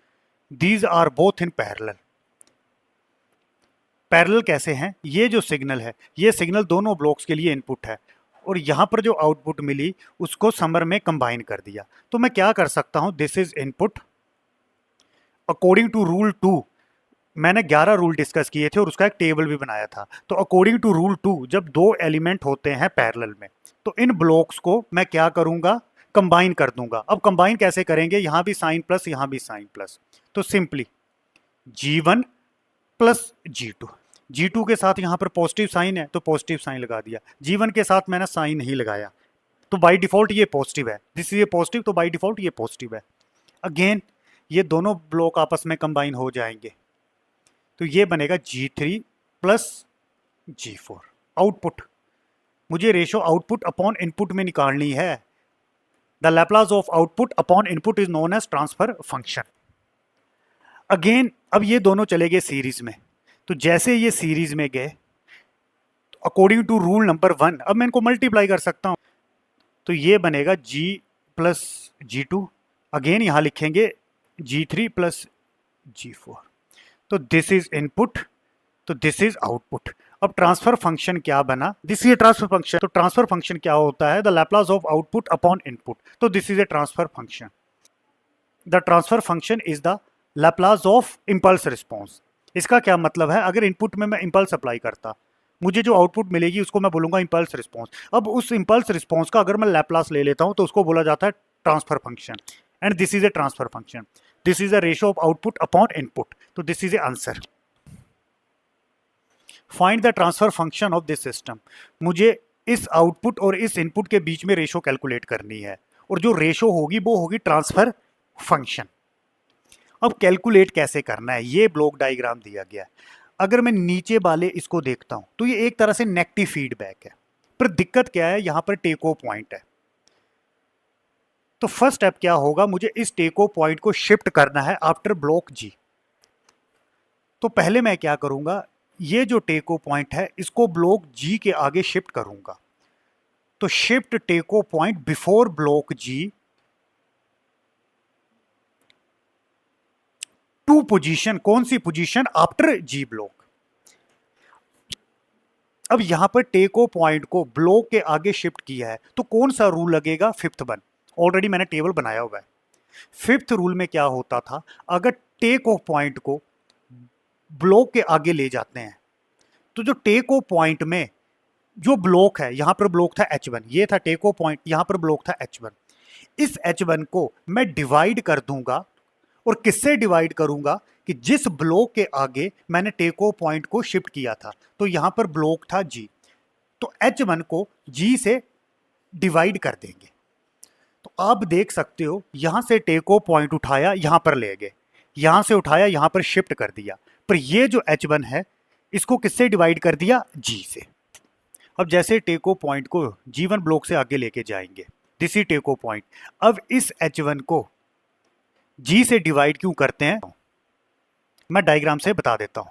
these are both in parallel. Parallel कैसे हैं, ये जो सिग्नल है ये सिग्नल दोनों ब्लॉक्स के लिए इनपुट है, और यहां पर जो आउटपुट मिली उसको समर में कंबाइन कर दिया। तो मैं क्या कर सकता हूं, this is input according to rule 2, मैंने 11 रूल डिस्कस किए थे और उसका एक टेबल भी बनाया था। तो अकॉर्डिंग टू रूल 2 जब दो एलिमेंट होते हैं पैरेलल में तो इन ब्लॉक्स को मैं क्या करूंगा, कंबाइन कर दूंगा। अब कंबाइन कैसे करेंगे, यहां भी साइन प्लस यहां भी साइन प्लस, तो simply G1 plus G2, G2 के साथ यहां पर पॉजिटिव साइन है तो पॉजिटिव साइन लगा दिया, G1 के साथ मैंने साइन नहीं लगाया, तो बाय डिफॉल्ट ये पॉजिटिव है, दिस इज ये पॉजिटिव, तो बाय डिफॉल्ट ये पॉजिटिव है। अगेन ये दोनों ब्लॉक आपस में कंबाइन हो जाएंगे, तो ये बनेगा G3 प्लस G4। आउटपुट मुझे रेशो आउटपुट अपॉन इनपुट में निकालनी है। The Laplace of output upon input is known as transfer function. Again अब ये दोनों चले गए सीरीज में, तो जैसे ये सीरीज में गए अकॉर्डिंग टू रूल नंबर 1 अब मैं इनको मल्टीप्लाई कर सकता हूं, तो ये बनेगा G प्लस G2, अगेन यहां लिखेंगे G3 प्लस G4, तो दिस इज इनपुट, तो दिस इज आउटपुट। अब ट्रांसफर फंक्शन क्या बना, दिस इज ट्रांसफर फंक्शन, तो ट्रांसफर फंक्शन क्या होता है, the Laplace of output upon input, तो this is a transfer function. The transfer function is the Laplace of impulse response. इसका क्या मतलब है, अगर इनपुट में मैं इंपल्स अप्लाई करता, मुझे जो आउटपुट मिलेगी उसको मैं बोलूंगा इंपल्स रिस्पॉन्स। अब उस इंपल्स रिस्पॉन्स का अगर मैं लैप्लास ले लेता हूं तो उसको बोला जाता है transfer function, and this is a transfer function. This is a ratio of output upon input, तो this is a answer. Find the transfer function of this system, मुझे इस आउटपुट और इस इनपुट के बीच में रेशो कैलकुलेट करनी है, और जो रेशो होगी वो होगी ट्रांसफर फंक्शन। अब कैलकुलेट कैसे करना है, ये ब्लॉक डायग्राम दिया गया है। अगर मैं नीचे वाले इसको देखता हूं तो ये एक तरह से नेगेटिव फीडबैक है, पर दिक्कत क्या है, यहां पर टेको पॉइंट है। तो फर्स्ट स्टेप क्या होगा, मुझे इस टेको पॉइंट को शिफ्ट करना है आफ्टर ब्लॉक G। तो पहले मैं क्या करूंगा, ये जो टेको पॉइंट है इसको ब्लॉक G के आगे शिफ्ट करूंगा, तो shift take off point before block G to position, कौन सी पोजीशन, आफ्टर G ब्लॉक। अब यहां पर टेको पॉइंट को ब्लॉक के आगे शिफ्ट किया है तो कौन सा रूल लगेगा, फिफ्थ वन, ऑलरेडी मैंने टेबल बनाया हुआ है। फिफ्थ रूल में क्या होता था, अगर टेक ऑफ पॉइंट को ब्लॉक के आगे ले जाते हैं तो जो टेक ऑफ पॉइंट में जो ब्लॉक है, यहां पर ब्लॉक था H1, ये था टेक ऑफ पॉइंट, यहां पर ब्लॉक था H1, इस H1 को मैं डिवाइड कर दूंगा और किससे डिवाइड करूंगा कि जिस ब्लॉक के आगे मैंने टेक ऑफ पॉइंट को शिफ्ट किया था, तो यहां पर ब्लॉक था जी, तो H1 को G से डिवाइड कर देंगे। तो आप देख सकते हो यहां से टेक ऑफ पॉइंट उठाया यहां पर ले गए, यहां से उठाया यहां पर शिफ्ट कर दिया, पर ये जो H1 है इसको किससे डिवाइड कर दिया, G से। अब जैसे टेक ऑफ पॉइंट को G1 ब्लॉक से आगे लेके जाएंगे, this is take off point. अब इस H1 को G से डिवाइड क्यों करते हैं, मैं डायग्राम से बता देता हूं।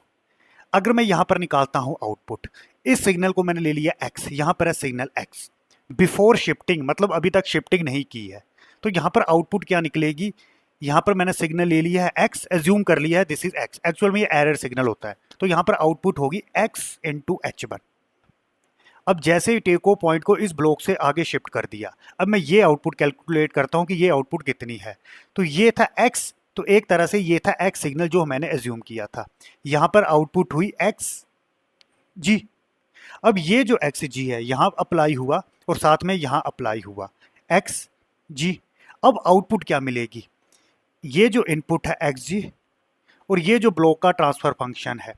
अगर मैं यहां पर निकालता हूं आउटपुट, इस सिग्नल को मैंने ले लिया x, यहां पर है सिग्नल x बिफोर शिफ्टिंग, मतलब अभी तक शिफ्टिंग नहीं की है, तो यहां पर आउटपुट क्या निकलेगी, यहां पर मैंने सिग्नल ले लिया है x, एज्यूम कर लिया है दिस इज x, एक्चुअल में ये एरर सिग्नल होता है, तो यहां पर आउटपुट होगी x इंटू H1। अब जैसे ही टेको पॉइंट को इस ब्लॉक से आगे शिफ्ट कर दिया, अब मैं ये आउटपुट कैलकुलेट करता हूं कि ये आउटपुट कितनी है, तो ये था x, तो एक तरह से ये था x सिग्नल जो मैंने एज्यूम किया था, यहां पर आउटपुट हुई x g। अब ये जो एक्स जी है यहां अप्लाई हुआ और साथ में यहां अप्लाई हुआ एक्स जी। अब आउटपुट क्या मिलेगी, ये जो इनपुट है एक्स जी और ये जो ब्लॉक का ट्रांसफर फंक्शन है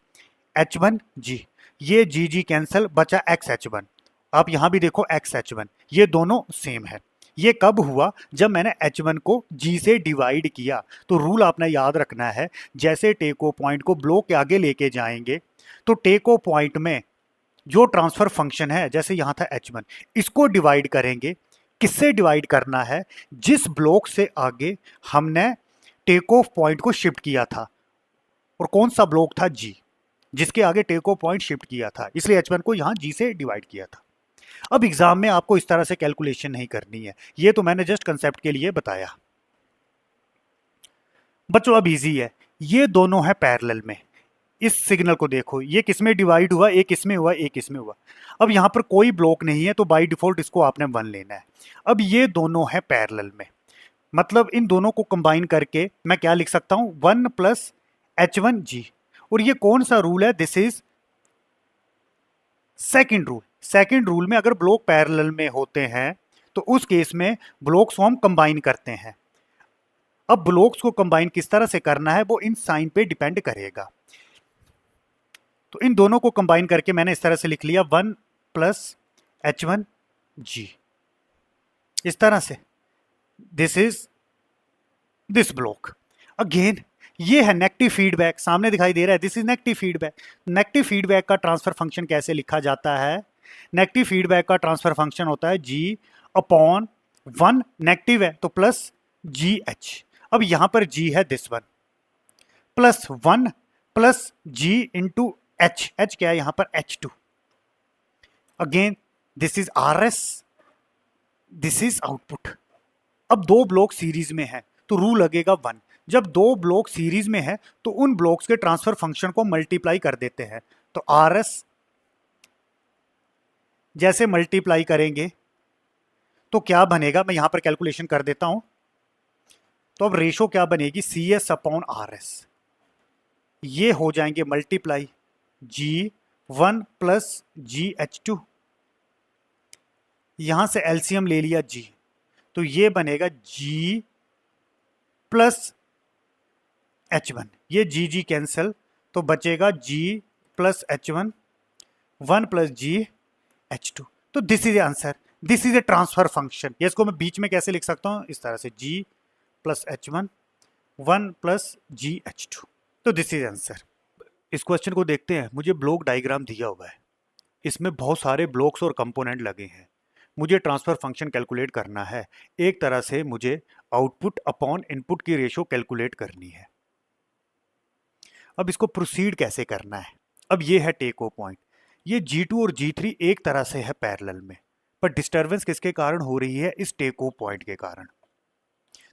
H1 जी, ये जी जी कैंसिल, बचा एक्स H1। आप यहां भी देखो एक्स H1, ये दोनों सेम है। ये कब हुआ, जब मैंने H1 को G से डिवाइड किया। तो रूल आपने याद रखना है, जैसे टेको पॉइंट को ब्लॉक के आगे लेके जाएंगे तो टेको पॉइंट में जो ट्रांसफर फंक्शन है, जैसे यहां था H1, इसको डिवाइड करेंगे। किससे डिवाइड करना है, जिस ब्लॉक से आगे हमने टेक ऑफ पॉइंट को शिफ्ट किया था, और कौन सा ब्लॉक था G, जिसके आगे टेक ऑफ पॉइंट शिफ्ट किया था, इसलिए H1 को यहां G से डिवाइड किया था। अब एग्जाम में आपको इस तरह से कैलकुलेशन नहीं करनी है, ये तो मैंने जस्ट कंसेप्ट के लिए बताया बच्चों। अब इजी है, ये दोनों है पैरेलल में, इस सिग्नल को देखो, ये किसमें डिवाइड हुआ, एक इसमें हुआ एक इसमें हुआ। अब यहां पर कोई ब्लॉक नहीं है तो बाय डिफॉल्ट इसको आपने 1 लेना है। अब ये दोनों है पैरेलल में, मतलब इन दोनों को कंबाइन करके मैं क्या लिख सकता हूं, 1 प्लस H1G। और ये कौन सा रूल है, this is second rule. Second rule में अगर ब्लॉक पैरेलल में होते हैं तो उस केस में ब्लॉक्स को हम कंबाइन करते हैं। अब ब्लॉक्स को कंबाइन किस तरह से करना है वो इन साइन पे डिपेंड करेगा। तो इन दोनों को कंबाइन करके मैंने इस तरह से लिख लिया 1 प्लस H1G, इस तरह से this is this block. Again ये है नेगेटिव फीडबैक, सामने दिखाई दे रहा है, this is negative feedback. Negative feedback का ट्रांसफर फंक्शन कैसे लिखा जाता है, नेगेटिव फीडबैक का ट्रांसफर फंक्शन होता है G अपॉन 1, नेगेटिव है तो प्लस GH। अब यहां पर G है this one, plus 1 plus G into H, H क्या है यहां पर H2। Again this is RS, this is output. अब दो ब्लॉक सीरीज में है तो रूल लगेगा 1। जब दो ब्लॉक सीरीज में है तो उन ब्लॉक्स के ट्रांसफर फंक्शन को मल्टीप्लाई कर देते हैं, तो RS जैसे मल्टीप्लाई करेंगे तो क्या बनेगा, मैं यहां पर कैलकुलेशन कर देता हूं। तो अब रेशो क्या बनेगी, CS अपॉन RS, ये हो जाएंगे मल्टीप्लाई G1 प्लस GH2, यहां से एलसीएम ले लिया G, तो ये बनेगा G प्लस H1, ये G कैंसिल, तो बचेगा G plus H1, 1 plus GH2। तो this is answer, this is a transfer function. ये इसको मैं बीच में कैसे लिख सकता हूं, इस तरह से G plus H1, 1 plus GH2, तो दिस इज आंसर। इस क्वेश्चन को देखते हैं, मुझे ब्लॉक डायग्राम दिया हुआ है, इसमें बहुत सारे ब्लॉक्स और कंपोनेंट लगे हैं, मुझे ट्रांसफर फंक्शन कैलकुलेट करना है। एक तरह से मुझे आउटपुट अपॉन इनपुट की रेशो कैलकुलेट करनी है। अब इसको प्रोसीड कैसे करना है, अब ये है टेक ऑफ पॉइंट, ये G2 और G3 एक तरह से है पैरेलल में, पर डिस्टरबेंस किसके कारण हो रही है, इस टेक ऑफ पॉइंट के कारण।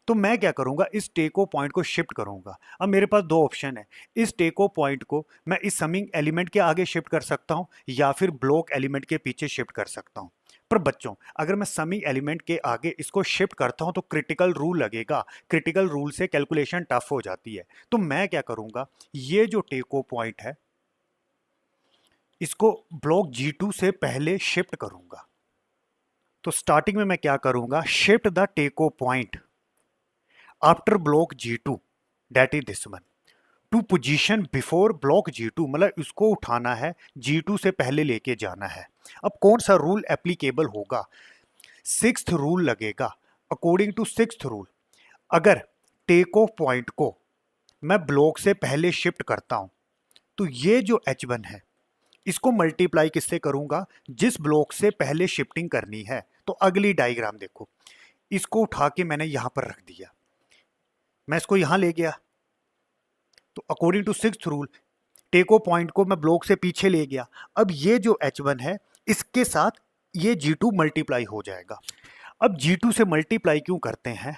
तो मैं क्या करूंगा, इस टेको पॉइंट को शिफ्ट करूंगा। अब मेरे पास दो ऑप्शन है, इस टेको पॉइंट को मैं इस समिंग एलिमेंट के आगे शिफ्ट कर सकता हूं या फिर ब्लॉक एलिमेंट के पीछे शिफ्ट कर सकता हूं। पर बच्चों अगर मैं समिंग एलिमेंट के आगे इसको शिफ्ट करता हूं तो क्रिटिकल रूल लगेगा, क्रिटिकल रूल से कैलकुलेशन टफ हो जाती है। तो मैं क्या करूंगा, ये जो टेको पॉइंट है इसको ब्लॉक G2 से पहले शिफ्ट करूंगा। तो स्टार्टिंग में मैं क्या करूंगा, शिफ्ट द टेको point after block G2, that is this one. To position before block G2, मतलब इसको उठाना है, G2 से पहले लेके जाना है। अब कौन सा रूल एप्लीकेबल होगा? सिक्स्थ रूल लगेगा। अकॉर्डिंग टू सिक्स्थ रूल, अगर टेक ऑफ पॉइंट को मैं ब्लॉक से पहले शिफ्ट करता हूं तो ये जो H1 है इसको मल्टीप्लाई किससे करूंगा? जिस ब्लॉक से पहले शिफ्टिंग करनी है। तो अगली डायग्राम देखो, इसको उठा के मैंने यहां पर रख दिया, मैं इसको यहां ले गया, तो अकॉर्डिंग टू सिक्स्थ रूल टेको पॉइंट को मैं ब्लॉक से पीछे ले गया। अब ये जो H1 है इसके साथ ये G2 मल्टीप्लाई हो जाएगा। अब G2 से मल्टीप्लाई क्यों करते हैं?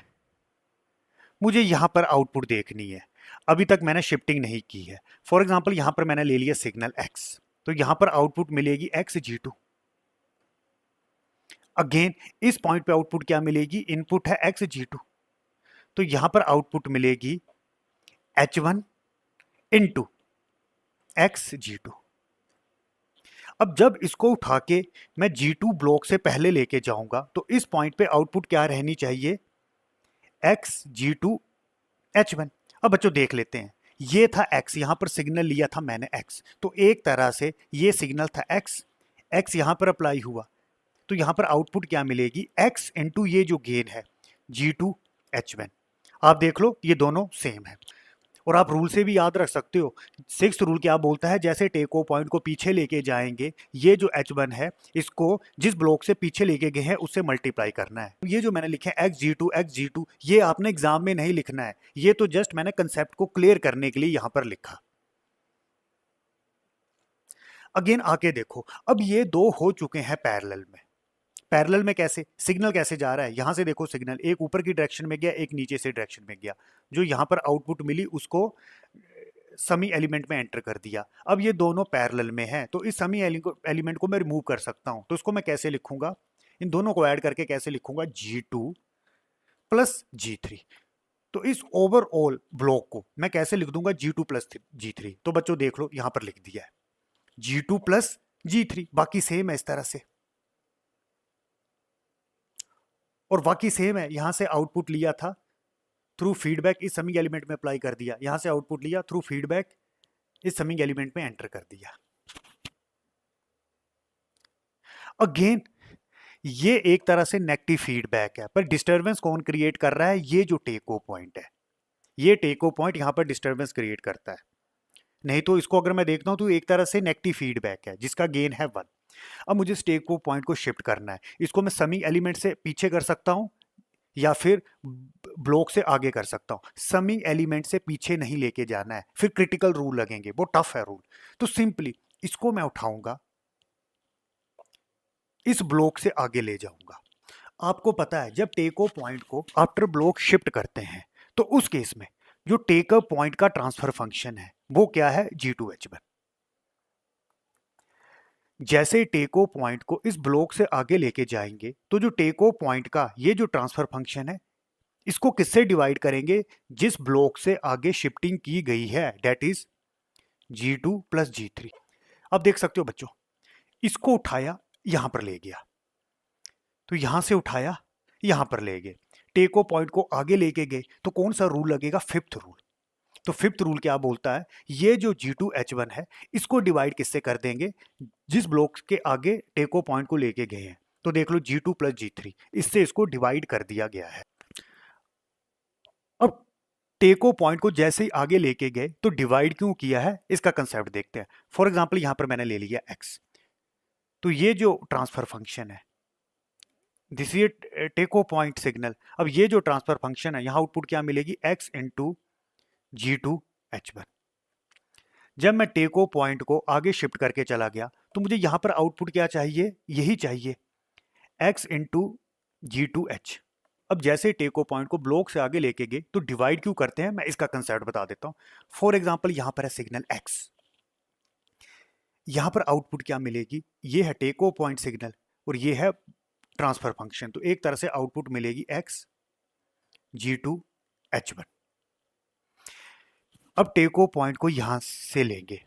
मुझे यहां पर आउटपुट देखनी है, अभी तक मैंने शिफ्टिंग नहीं की है। फॉर एग्जांपल यहां पर मैंने ले लिया सिग्नल X, तो यहां पर आउटपुट मिलेगी X G2। अगेन इस पॉइंट पे आउटपुट क्या मिलेगी? इनपुट है X G2, तो यहां पर आउटपुट मिलेगी H1 इंटू X G2। अब जब इसको उठा के मैं G2 ब्लॉक से पहले लेके जाऊंगा तो इस पॉइंट पे आउटपुट क्या रहनी चाहिए? X G2 H1। अब बच्चों देख लेते हैं, ये था X, यहां पर सिग्नल लिया था मैंने X, तो एक तरह से ये सिग्नल था X यहां पर अप्लाई हुआ, तो यहां पर आउटपुट क्या मिलेगी? X इंटू ये जो गेन है G2 H1। आप देख लो ये दोनों सेम है, और आप रूल से भी याद रख सकते हो। सिक्स्थ रूल क्या बोलता है? जैसे टेको पॉइंट को पीछे लेके जाएंगे, ये जो H1 है इसको जिस ब्लॉक से पीछे लेके गए हैं उससे मल्टीप्लाई करना है। ये जो मैंने लिखे X G2 ये आपने एग्जाम में नहीं लिखना है, ये तो जस्ट मैंने कंसेप्ट को क्लियर करने के लिए यहां पर लिखा। अगेन आके देखो, अब ये दो हो चुके हैं पैरेलल में। पैरेलल में कैसे? सिग्नल कैसे जा रहा है? यहां से देखो, सिग्नल एक ऊपर की डायरेक्शन में गया, एक नीचे से डायरेक्शन में गया। जो यहां पर आउटपुट मिली उसको समी एलिमेंट में एंटर कर दिया। अब ये दोनों पैरेलल में हैं, तो इस समी एलिमेंट को मैं रिमूव कर सकता हूं। तो इसको मैं कैसे लिखूंगा? इन दोनों को ऐड करके कैसे लिखूंगा? G2 plus G3। तो इस ओवरऑल ब्लॉक को मैं कैसे लिख दूंगा? G2 plus G3। तो बच्चों देख लो यहां पर लिख दिया है G2 प्लस G3, बाकी सेम है इस तरह से, और बाकी सेम है। यहां से आउटपुट लिया था थ्रू फीडबैक, इस समिंग एलिमेंट में अप्लाई कर दिया। यहां से आउटपुट लिया थ्रू फीडबैक, इस समिंग एलिमेंट में एंटर कर दिया। अगेन ये एक तरह से नेगेटिव फीडबैक है, पर डिस्टरबेंस कौन क्रिएट कर रहा है? ये जो टेको पॉइंट है, ये टेको पॉइंट यहां पर डिस्टरबेंस क्रिएट करता है। नहीं तो इसको अगर मैं देखता हूं तो एक तरह से नेगेटिव फीडबैक है जिसका गेन है 1। अब मुझे इस टेको पॉइंट को शिफ्ट करना है, इसको मैं समिंग एलिमेंट से पीछे कर सकता हूं या फिर ब्लॉक से आगे कर सकता हूं। समिंग एलिमेंट से पीछे नहीं लेके जाना है, फिर क्रिटिकल रूल लगेंगे, वो टफ है रूल। तो सिंपली इसको मैं उठाऊंगा, इस ब्लॉक से आगे ले जाऊंगा। आपको पता है जब टेको पॉइंट को आफ्टर ब्लॉक शिफ्ट करते हैं तो उस केस में जो टेक पॉइंट का ट्रांसफर फंक्शन है वो क्या है? G2 H1। जैसे टेको पॉइंट को इस ब्लॉक से आगे लेके जाएंगे तो जो टेको पॉइंट का ये जो ट्रांसफर फंक्शन है इसको किससे डिवाइड करेंगे? जिस ब्लॉक से आगे शिफ्टिंग की गई है, that is G2 plus G3। अब देख सकते हो बच्चों, इसको उठाया यहां पर ले गया, तो यहां से उठाया यहां पर ले गए, टेको पॉइंट को आगे लेके गए, तो कौन सा रूल लगेगा? Fifth rule. तो फिफ्थ रूल क्या बोलता है? ये जो G2 H1 है इसको डिवाइड किससे कर देंगे? जिस ब्लॉक के आगे टेको पॉइंट को लेके गए हैं। तो देख लो G2 प्लस G3, इससे इसको डिवाइड कर दिया गया है। अब टेको पॉइंट को जैसे ही आगे लेके गए तो डिवाइड क्यों किया है इसका कंसेप्ट देखते हैं। फॉर एग्जांपल यहां पर मैंने ले लिया X, तो ये जो ट्रांसफर फंक्शन है this is take off point signal. अब ये जो ट्रांसफर फंक्शन है यहां आउटपुट क्या मिलेगी? X into G2 H1। जब मैं टेको पॉइंट को आगे शिफ्ट करके चला गया तो मुझे यहां पर आउटपुट क्या चाहिए? यही चाहिए, X इंटू G2H। अब जैसे टेको पॉइंट को ब्लॉक से आगे लेके गए तो डिवाइड क्यों करते हैं, मैं इसका कंसेप्ट बता देता हूं। फॉर एग्जांपल यहां पर है सिग्नल X, यहां पर आउटपुट क्या मिलेगी? ये है टेको पॉइंट सिग्नल और ये है ट्रांसफर फंक्शन, तो एक तरह से आउटपुट मिलेगी X G2 H1। अब टेको पॉइंट को यहां से लेंगे,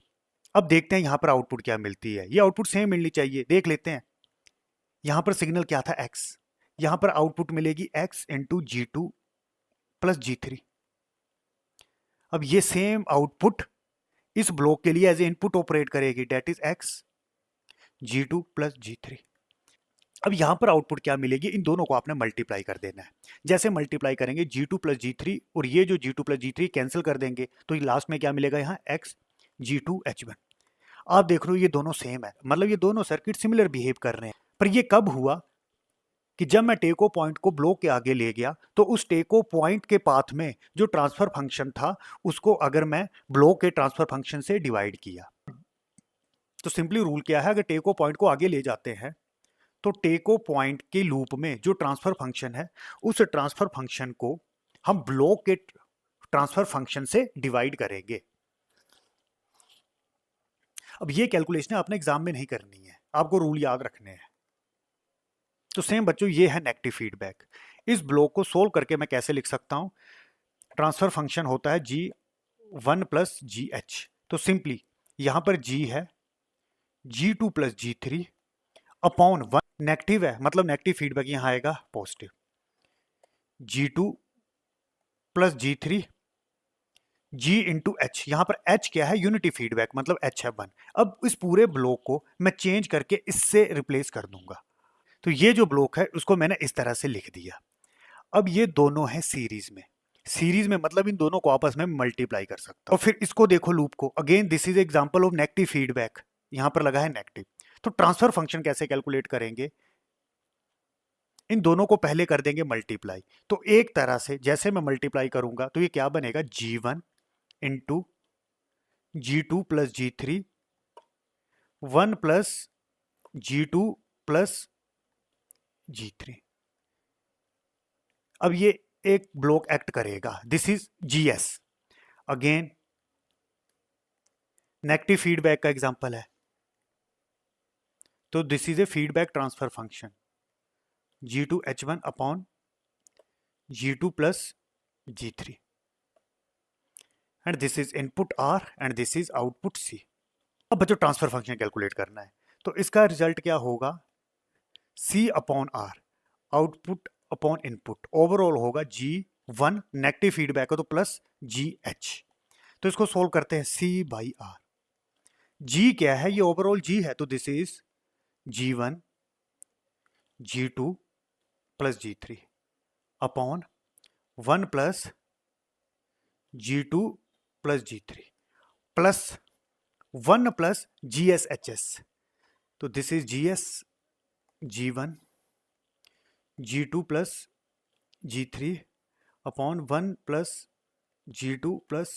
अब देखते हैं यहां पर आउटपुट क्या मिलती है। ये आउटपुट सेम मिलनी चाहिए, देख लेते हैं। यहां पर सिग्नल क्या था? X, यहां पर आउटपुट मिलेगी X into G2 plus G3। अब ये सेम आउटपुट इस ब्लॉक के लिए एज ए इनपुट ऑपरेट करेगी, that is X G2 plus G3। अब यहां पर आउटपुट क्या मिलेगी, इन दोनों को आपने मल्टीप्लाई कर देना है। जैसे मल्टीप्लाई करेंगे G2 प्लस G3 और ये जो G2 प्लस G3 कैंसिल कर देंगे तो लास्ट में क्या मिलेगा, यहाँ x G2 H1। आप देख रहे हो ये दोनों सेम है, मतलब ये दोनों सर्किट सिमिलर बिहेव कर रहे हैं। पर ये कब हुआ कि जब मैं टेको पॉइंट को ब्लॉक के आगे ले गया तो उस टेको पॉइंट के पाथ में जो ट्रांसफर फंक्शन था उसको अगर मैं ब्लॉक के ट्रांसफर फंक्शन से डिवाइड किया। तो सिंपली रूल क्या है, अगर टेको पॉइंट को आगे ले जाते हैं तो टेको पॉइंट के लूप में जो ट्रांसफर फंक्शन है उस ट्रांसफर फंक्शन को हम ब्लॉक के ट्रांसफर फंक्शन से डिवाइड करेंगे। अब ये कैलकुलेशन आपने एग्जाम में नहीं करनी है, आपको रूल याद रखने हैं। तो सेम बच्चों ये है नेगेटिव फीडबैक। इस ब्लॉक को सोल्व करके मैं कैसे लिख सकता हूं, ट्रांसफर फंक्शन होता है G1 प्लस GH। तो सिंपली यहां पर G है G2 plus G3 upon 1, negative है मतलब नेगेटिव फीडबैक यहां आएगा positive, G2 plus G3 G into H। यहां पर H क्या है, यूनिटी फीडबैक मतलब H है 1। अब इस पूरे ब्लॉक को मैं चेंज करके इससे रिप्लेस कर दूंगा। तो ये जो ब्लॉक है उसको मैंने इस तरह से लिख दिया। अब ये दोनों है सीरीज में, सीरीज में मतलब इन दोनों को आपस में मल्टीप्लाई कर सकता हूं। और फिर इसको देखो लूप को, again this is example of negative feedback, यहां पर लगा है नेगेटिव। तो ट्रांसफर फंक्शन कैसे कैलकुलेट करेंगे, इन दोनों को पहले कर देंगे मल्टीप्लाई। तो एक तरह से जैसे मैं मल्टीप्लाई करूंगा तो ये क्या बनेगा, G1 into G2 plus G3 1 plus G2 plus G3। अब ये एक ब्लॉक एक्ट करेगा, this is GS। Again negative feedback का एग्जांपल है, तो this is A feedback transfer function G2 H1 upon G2 plus G3 and this is input R and this is output C। अब बच्चों transfer function calculate करना है, तो इसका result क्या होगा, C अपॉन R, output upon input, overall होगा G1, नेगेटिव फीडबैक है तो प्लस GH। तो इसको सोल्व करते हैं, C बाई R। G क्या है, ये ओवरऑल G है तो this is G1 G2 plus G3 upon 1 plus G2 plus G3 plus 1 plus GSHS। तो this is GS G1 G2 plus G3 upon 1 plus G2 plus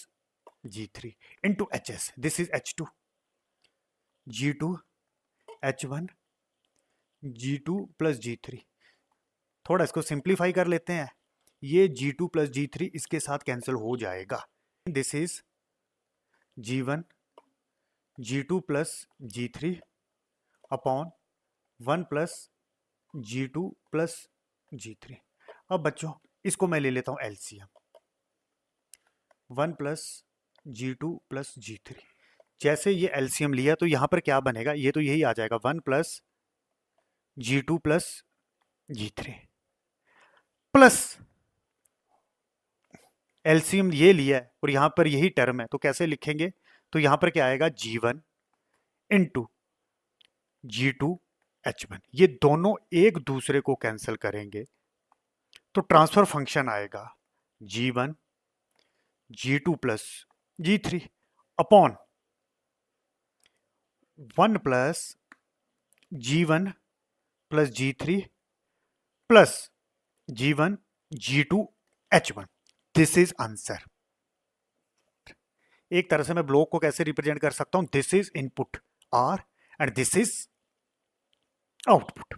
G3 into HS, this is H2 G2 H1 G2 plus G3। थोड़ा इसको simplify कर लेते हैं, ये G2 plus G3 इसके साथ cancel हो जाएगा। This is G1 G2 plus G3 upon 1 plus G2 plus G3। अब बच्चों इसको मैं ले लेता हूं LCM, 1 plus G2 plus G3। जैसे ये LCM लिया तो यहां पर क्या बनेगा, ये तो यही आ जाएगा 1 plus G2 plus G3 plus LCM ये लिया है और यहां पर यही टर्म है तो कैसे लिखेंगे, तो यहां पर क्या आएगा, G1 इंटू G2 H1। ये दोनों एक दूसरे को कैंसिल करेंगे तो ट्रांसफर फंक्शन आएगा G1 G2 plus G3 upon 1 plus G1 plus G3 plus G1 G2 H1। This is answer. एक तरह से मैं ब्लॉक को कैसे रिप्रेजेंट कर सकता हूं, this is input R and this is output.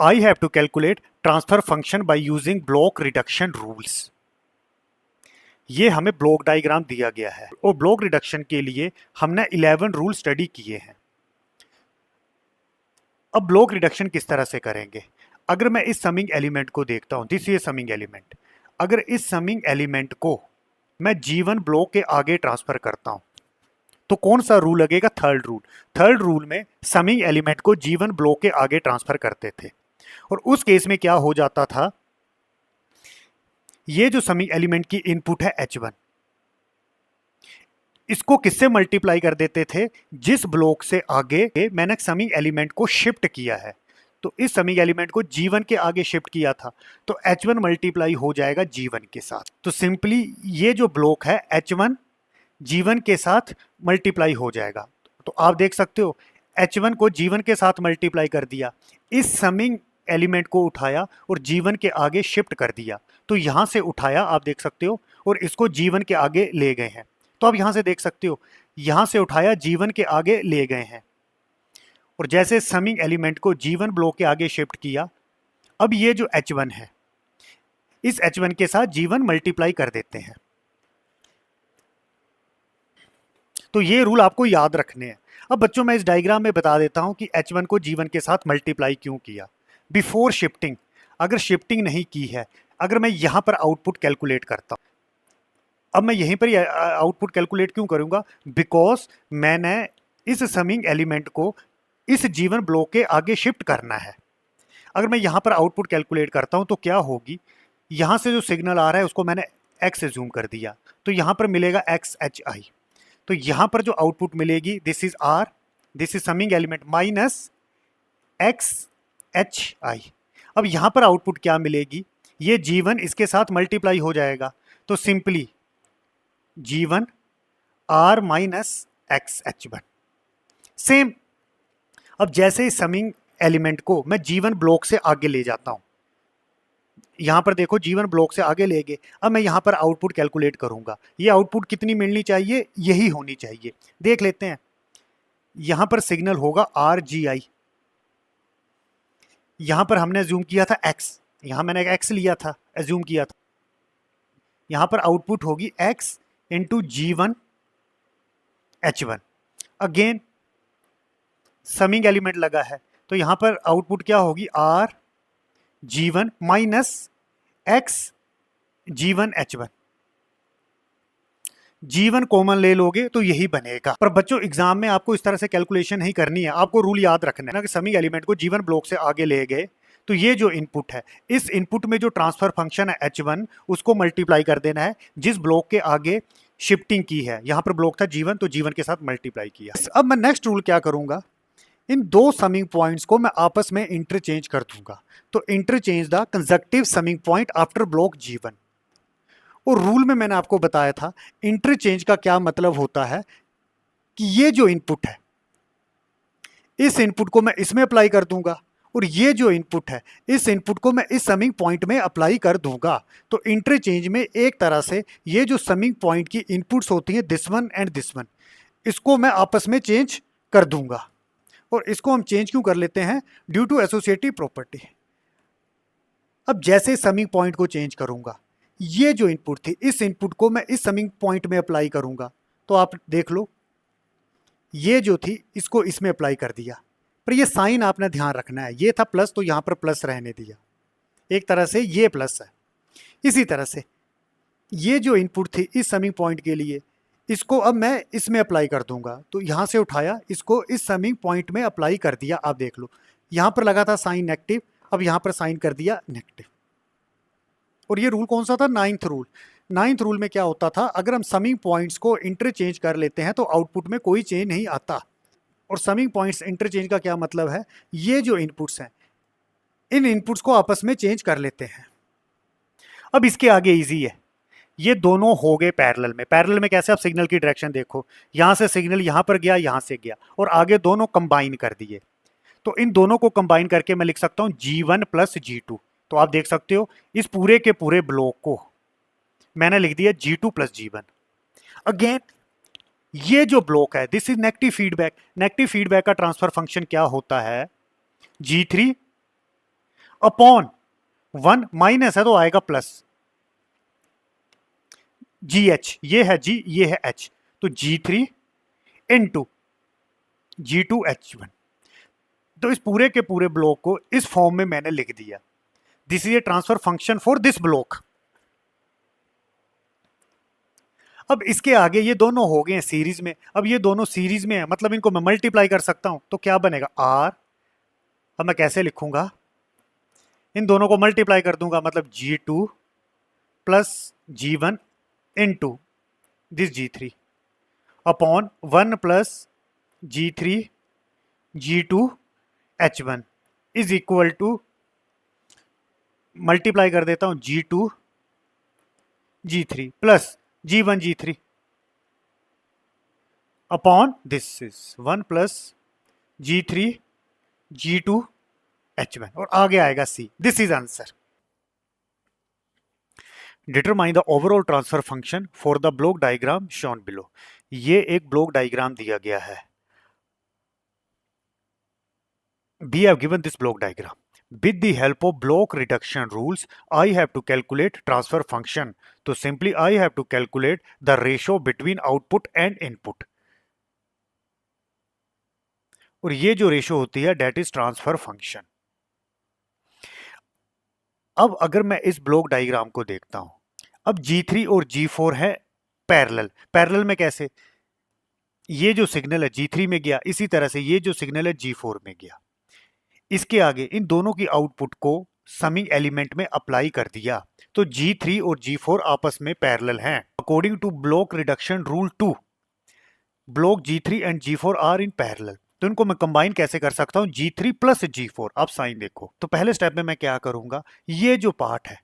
I have to calculate transfer function by using block reduction rules. ये हमें ब्लॉक डायग्राम दिया गया है और ब्लॉक रिडक्शन के लिए हमने 11 रूल स्टडी किए हैं। अब ब्लॉक रिडक्शन किस तरह से करेंगे, अगर मैं इस समिंग एलिमेंट को देखता हूं, दिस इज समिंग एलिमेंट, अगर इस समिंग एलिमेंट को मैं G1 ब्लॉक के आगे ट्रांसफर करता हूं तो कौन सा रूल लगेगा, थर्ड रूल। थर्ड रूल में समिंग एलिमेंट को G1 ब्लॉक के आगे ट्रांसफर करते थे और उस केस में क्या हो जाता था, ये जो समिंग एलिमेंट की इनपुट है H1, इसको किससे मल्टीप्लाई कर देते थे, जिस ब्लॉक से आगे मैंने समिंग एलिमेंट को शिफ्ट किया है, तो इस समिंग एलिमेंट को G1 के आगे शिफ्ट किया था, तो H1 मल्टीप्लाई हो जाएगा G1 के साथ। तो सिंपली ये जो ब्लॉक है H1 G1 के साथ मल्टीप्लाई हो जाएगा। तो आप देख सकते हो H1 को G1 के साथ मल्टीप्लाई कर दिया, इस समिंग एलिमेंट को उठाया और G1 के आगे शिफ्ट कर दिया। तो यहां से उठाया आप देख सकते हो और इसको G1 के आगे ले गए हैं। तो आप यहां से देख सकते हो यहां से उठाया G1 के आगे ले गए हैं और जैसे समिंग एलिमेंट को G1 ब्लॉक के आगे शिफ्ट किया, अब ये जो H1 है इस H1 के साथ G1 मल्टीप्लाई कर देते हैं। तो ये रूल आपको याद रखने हैं। अब बच्चों मैं इस डायग्राम में बता देता हूं कि H1 को G1 के साथ मल्टीप्लाई क्यों किया। बिफोर शिफ्टिंग, अगर शिफ्टिंग नहीं की है, अगर मैं यहां पर आउटपुट कैलकुलेट करता हूं, अब मैं यहीं पर आउटपुट कैलकुलेट क्यों करूंगा, बिकॉज मैंने इस समिंग एलिमेंट को इस G1 ब्लॉक के आगे शिफ्ट करना है। अगर मैं यहां पर आउटपुट कैलकुलेट करता हूं तो क्या होगी, यहां से जो सिग्नल आ रहा है उसको मैंने x से जूम कर दिया, तो यहां पर मिलेगा XHI। तो यहां पर जो आउटपुट मिलेगी this is R, this is summing element minus XHI। अब यहां पर आउटपुट क्या मिलेगी, ये G1 इसके साथ मल्टीप्लाई हो जाएगा, तो simply G1 R minus XH1। Same, अब जैसे ही समिंग एलिमेंट को मैं G1 ब्लॉक से आगे ले जाता हूं, यहां पर देखो G1 ब्लॉक से आगे ले गए, अब मैं यहां पर आउटपुट कैलकुलेट करूंगा, ये आउटपुट कितनी मिलनी चाहिए, यही होनी चाहिए। देख लेते हैं, यहां पर सिग्नल होगा RGI, यहां पर हमने जूम किया था X, यहां मैंने X लिया था, एज्यूम किया था, यहां पर आउटपुट होगी X into G1 H1। Again summing element लगा है, तो यहां पर आउटपुट क्या होगी, R G1 minus X G1 H1। G1 common ले लोगे तो यही बनेगा। पर बच्चों एग्जाम में आपको इस तरह से कैलकुलेशन नहीं करनी है, आपको रूल याद रखना है ना कि समिंग एलिमेंट को G1 ब्लॉक से आगे ले गए, तो ये जो इनपुट है, इस इनपुट में जो ट्रांसफर फंक्शन है H1 उसको मल्टीप्लाई कर देना है जिस ब्लॉक के आगे शिफ्टिंग की है। यहां पर ब्लॉक था G1, तो G1 के साथ मल्टीप्लाई किया। अब मैं नेक्स्ट रूल क्या करूंगा, इन दो समिंग पॉइंट्स को मैं आपस में इंटरचेंज कर दूंगा। तो interchange the conjunctive summing point after block G1। और रूल में मैंने आपको बताया था इंटरचेंज का क्या मतलब होता है, कि ये जो इनपुट है इस इनपुट को मैं इसमें अप्लाई कर दूंगा और ये जो इनपुट है इस इनपुट को मैं इस समिंग पॉइंट में अप्लाई कर दूंगा। तो इंटरचेंज में एक तरह से ये जो समिंग पॉइंट की इनपुट्स होती हैं this one and this one, इसको मैं आपस में चेंज कर दूंगा। और इसको हम चेंज क्यों कर लेते हैं, ड्यू टू एसोसिएटिव प्रॉपर्टी। अब जैसे समिंग पॉइंट को चेंज करूंगा, ये जो इनपुट थी इस इनपुट को मैं इस समिंग पॉइंट में अप्लाई करूंगा, तो आप देख लो ये जो थी इसको इसमें अप्लाई कर दिया, पर ये साइन आपने ध्यान रखना है, ये था प्लस तो यहां पर प्लस रहने दिया, एक तरह से ये प्लस है। इसी तरह से ये जो इनपुट थी इस समिंग पॉइंट के लिए, इसको अब मैं इसमें अप्लाई कर दूंगा, तो यहां से उठाया इसको इस समिंग पॉइंट में अप्लाई कर दिया। आप देख लो यहां पर लगा था साइन नेगेटिव, अब यहां पर साइन कर दिया नेगेटिव। और ये रूल कौन सा था, नाइन्थ रूल। नाइन्थ रूल में क्या होता था, अगर हम समिंग पॉइंट्स को इंटरचेंज कर लेते हैं तो आउटपुट में कोई चेंज नहीं आता। और समिंग पॉइंट्स इंटरचेंज का क्या मतलब है, ये जो इनपुट्स हैं इन इनपुट्स को आपस में चेंज कर लेते हैं। अब इसके आगे इजी है, ये दोनों हो गए पैरेलल में। पैरेलल में कैसे, आप सिग्नल की डायरेक्शन देखो, यहां से सिग्नल यहां पर गया, यहां से गया, और आगे दोनों कंबाइन कर दिए। तो इन दोनों को कंबाइन करके मैं लिख सकता हूं G1 प्लस G2। तो आप देख सकते हो इस पूरे के पूरे ब्लॉक को मैंने लिख दिया G2 प्लस G1। अगेन ये जो ब्लॉक है this is negative feedback. Negative feedback का ट्रांसफर फंक्शन क्या होता है, G3 अपॉन 1 माइनस है तो आएगा प्लस GH, ये है G ये है H, तो G3 इंटू G2H1। तो इस पूरे के पूरे ब्लॉक को इस फॉर्म में मैंने लिख दिया, this is a transfer function for this block. अब इसके आगे ये दोनों हो गए हैं सीरीज में, अब ये दोनों सीरीज में है, मतलब इनको मैं मल्टीप्लाई कर सकता हूं, तो क्या बनेगा R। अब मैं कैसे लिखूंगा, इन दोनों को मल्टीप्लाई कर दूंगा, मतलब G2 plus G1 into this G3। Upon 1 plus G3 G2 H1 is equal to, multiply कर देता हूं, G2 G3 plus G1 G3 upon this is 1 plus G3 G2 H1 और आगे आएगा C। This is answer. Determine the overall transfer function for the block diagram shown below. ये एक block diagram दिया गया है। We have given this block diagram. With the help of block reduction rules, I have to calculate transfer function. तो simply I have to calculate the ratio between output and input. और ये जो ratio होती है that is transfer function. अब अगर मैं इस ब्लॉक डायग्राम को देखता हूं, अब G3 और G4 है पैरेलल। पैरेलल में कैसे? ये जो सिग्नल है G3 में गया, इसी तरह से ये जो सिग्नल है G4 में गया। इसके आगे इन दोनों की आउटपुट को समिंग एलिमेंट में अप्लाई कर दिया, तो G3 और G4 आपस में पैरेलल हैं। According to block reduction rule 2, block G3 and G4 are in parallel. तो इनको मैं कंबाइन कैसे कर सकता हूं? G3 plus G4। आप साइन देखो, तो पहले स्टेप में मैं क्या करूंगा, ये जो पार्ट है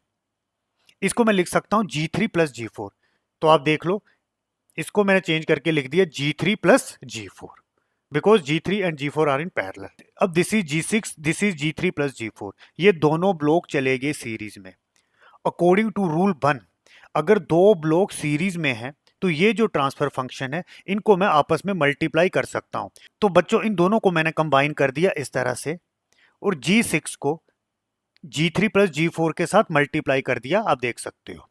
इसको मैं लिख सकता हूं G3 प्लस G4। तो आप देख लो, इसको मैंने चेंज करके लिख दिया G3 plus G4 because G3 and G4 are in parallel. अब this is G6, this is G3 plus G4। ये दोनों ब्लॉक चले गए सीरीज में। अकॉर्डिंग टू रूल 1, अगर दो ब्लॉक सीरीज में हैं तो ये जो ट्रांसफर फंक्शन है इनको मैं आपस में मल्टीप्लाई कर सकता हूं। तो बच्चों इन दोनों को मैंने कंबाइन कर दिया इस तरह से, और G6 को G3 प्लस G4 के साथ मल्टीप्लाई कर दिया, आप देख सकते हो।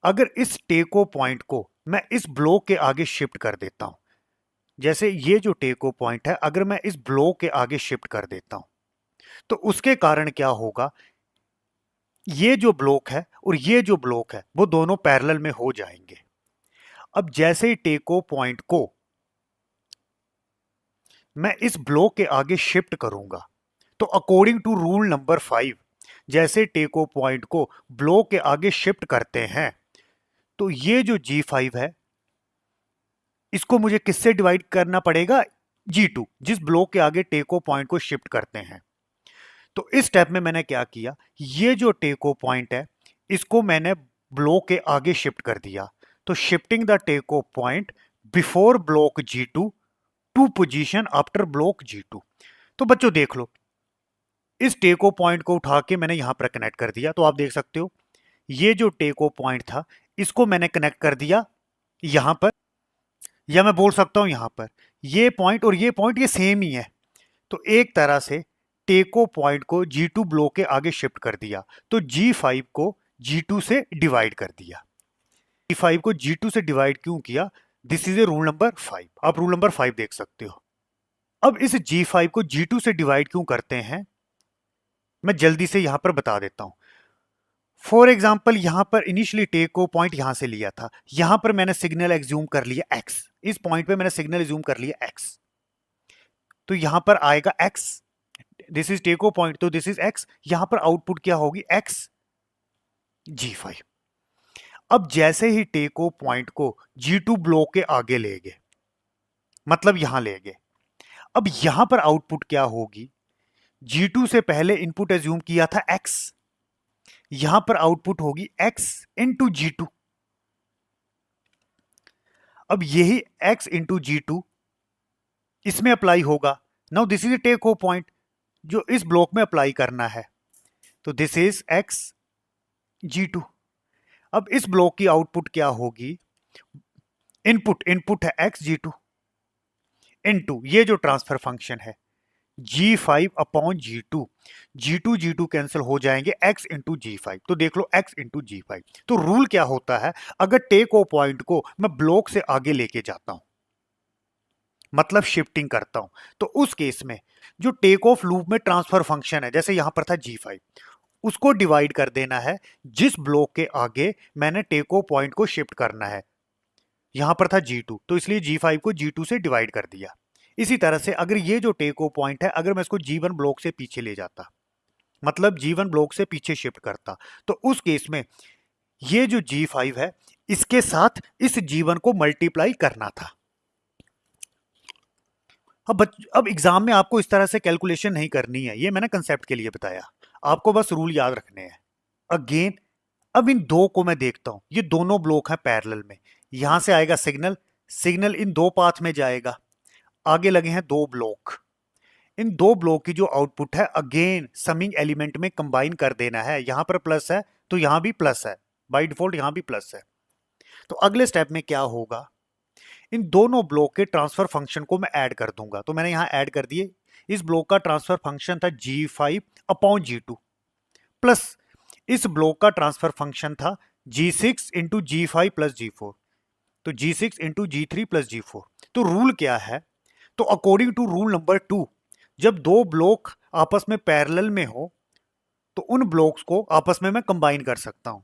अगर इस टेको पॉइंट को मैं इस ब्लॉक के आगे शिफ्ट कर देता हूं, जैसे ये जो टेको पॉइंट है अगर मैं इस ब्लॉक के आगे शिफ्ट कर देता हूं, तो उसके कारण क्या होगा, ये जो ब्लॉक है और ये जो ब्लॉक है वो दोनों पैरेलल में हो जाएंगे। अब जैसे ही टेको पॉइंट को मैं इस ब्लॉक के आगे शिफ्ट करूंगा, तो अकॉर्डिंग टू रूल नंबर 5, जैसे टेको पॉइंट को ब्लॉक के आगे शिफ्ट करते हैं, तो ये जो G5 है इसको मुझे किससे डिवाइड करना पड़ेगा? G2, जिस ब्लॉक के आगे टेको पॉइंट को शिफ्ट करते हैं। तो इस स्टेप में मैंने क्या किया, ये जो टेको पॉइंट है इसको मैंने ब्लॉक के आगे शिफ्ट कर दिया। तो शिफ्टिंग द टेको point before block G2 to position after block G2। तो बच्चों देख लो, इस टेको पॉइंट को उठा के मैंने यहां पर कनेक्ट कर दिया। तो आप देख सकते हो ये जो टेको पॉइंट था इसको मैंने कनेक्ट कर दिया यहां पर, या मैं बोल सकता हूं यहां पर, ये पॉइंट और ये पॉइंट ये सेम ही है। तो एक तरह से टेको पॉइंट को G2 ब्लॉक के आगे शिफ्ट कर दिया, तो G5 को G2 से डिवाइड कर दिया। G5 को G2 से डिवाइड क्यों किया? This is a rule number 5। आप रूल नंबर 5 देख सकते हो। अब इस G5 को G2 से डिवाइड क्यों करते हैं, मैं जल्दी से यहां पर बता देता हूं। फॉर एग्जाम्पल यहां पर इनिशियली टेको पॉइंट यहां से लिया था, यहां पर मैंने सिग्नल एज्यूम कर लिया x, इस पॉइंट पे मैंने सिग्नल एज्यूम कर लिया x, तो यहां पर आएगा x, this is take off point, तो दिस इज x, यहां पर आउटपुट क्या होगी? x G5। अब जैसे ही टेको पॉइंट को G2 ब्लॉक के आगे ले गए, मतलब यहां ले गए, अब यहां पर आउटपुट क्या होगी? G2 से पहले इनपुट एज्यूम किया था x, यहां पर आउटपुट होगी x इंटू G2। अब यही x इंटू G2 इसमें अप्लाई होगा। Now this is a take home point जो इस ब्लॉक में अप्लाई करना है, तो दिस इज x G2। अब इस ब्लॉक की आउटपुट क्या होगी? इनपुट है x G2 इनटू ये जो ट्रांसफर फंक्शन है G5 upon G2, G2 cancel हो जाएंगे, x इंटू G5। तो देख लो x इंटू G5। तो रूल क्या होता है, अगर टेक ऑफ पॉइंट को मैं ब्लॉक से आगे लेके जाता हूं, मतलब शिफ्टिंग करता हूं, तो उस केस में जो टेक ऑफ लूप में ट्रांसफर फंक्शन है, जैसे यहां पर था G5, उसको डिवाइड कर देना है जिस ब्लॉक के आगे मैंने टेक ऑफ पॉइंट को शिफ्ट करना है। यहां पर था G2, तो इसलिए G5 को G2 से डिवाइड कर दिया। इसी तरह से अगर ये जो टेक ऑफ पॉइंट है, अगर मैं इसको G1 ब्लॉक से पीछे ले जाता, मतलब G1 ब्लॉक से पीछे शिफ्ट करता, तो उस केस में ये जो G5 है इसके साथ इस जीवन को मल्टीप्लाई करना था। अब एग्जाम में आपको इस तरह से कैलकुलेशन नहीं करनी है, ये मैंने कंसेप्ट के लिए बताया, आपको बस रूल याद रखने हैं। अगेन अब इन दो को मैं देखता हूं, ये दोनों ब्लॉक हैं पैरेलल में, यहां से आएगा सिग्नल, सिग्नल इन दो पाथ में जाएगा, आगे लगे हैं दो ब्लॉक, इन दो ब्लॉक की जो आउटपुट है अगेन समिंग एलिमेंट में कंबाइन कर देना है, यहां पर प्लस है तो यहां भी प्लस है, बाय डिफॉल्ट यहां भी प्लस है। तो अगले स्टेप में क्या होगा, इन दोनों ब्लॉक के ट्रांसफर फंक्शन को मैं ऐड कर दूंगा, तो मैंने यहां ऐड कर दिए। इस ब्लॉक का ट्रांसफर फंक्शन था G5 अपॉन G2 प्लस इस ब्लॉक का ट्रांसफर फंक्शन था G6 into G5 plus G4, तो G6 into G3 plus G4। तो रूल क्या है, तो अकॉर्डिंग टू रूल नंबर 2, जब दो ब्लॉक आपस में पैरेलल में हो तो उन ब्लॉक्स को आपस में मैं कंबाइन कर सकता हूं।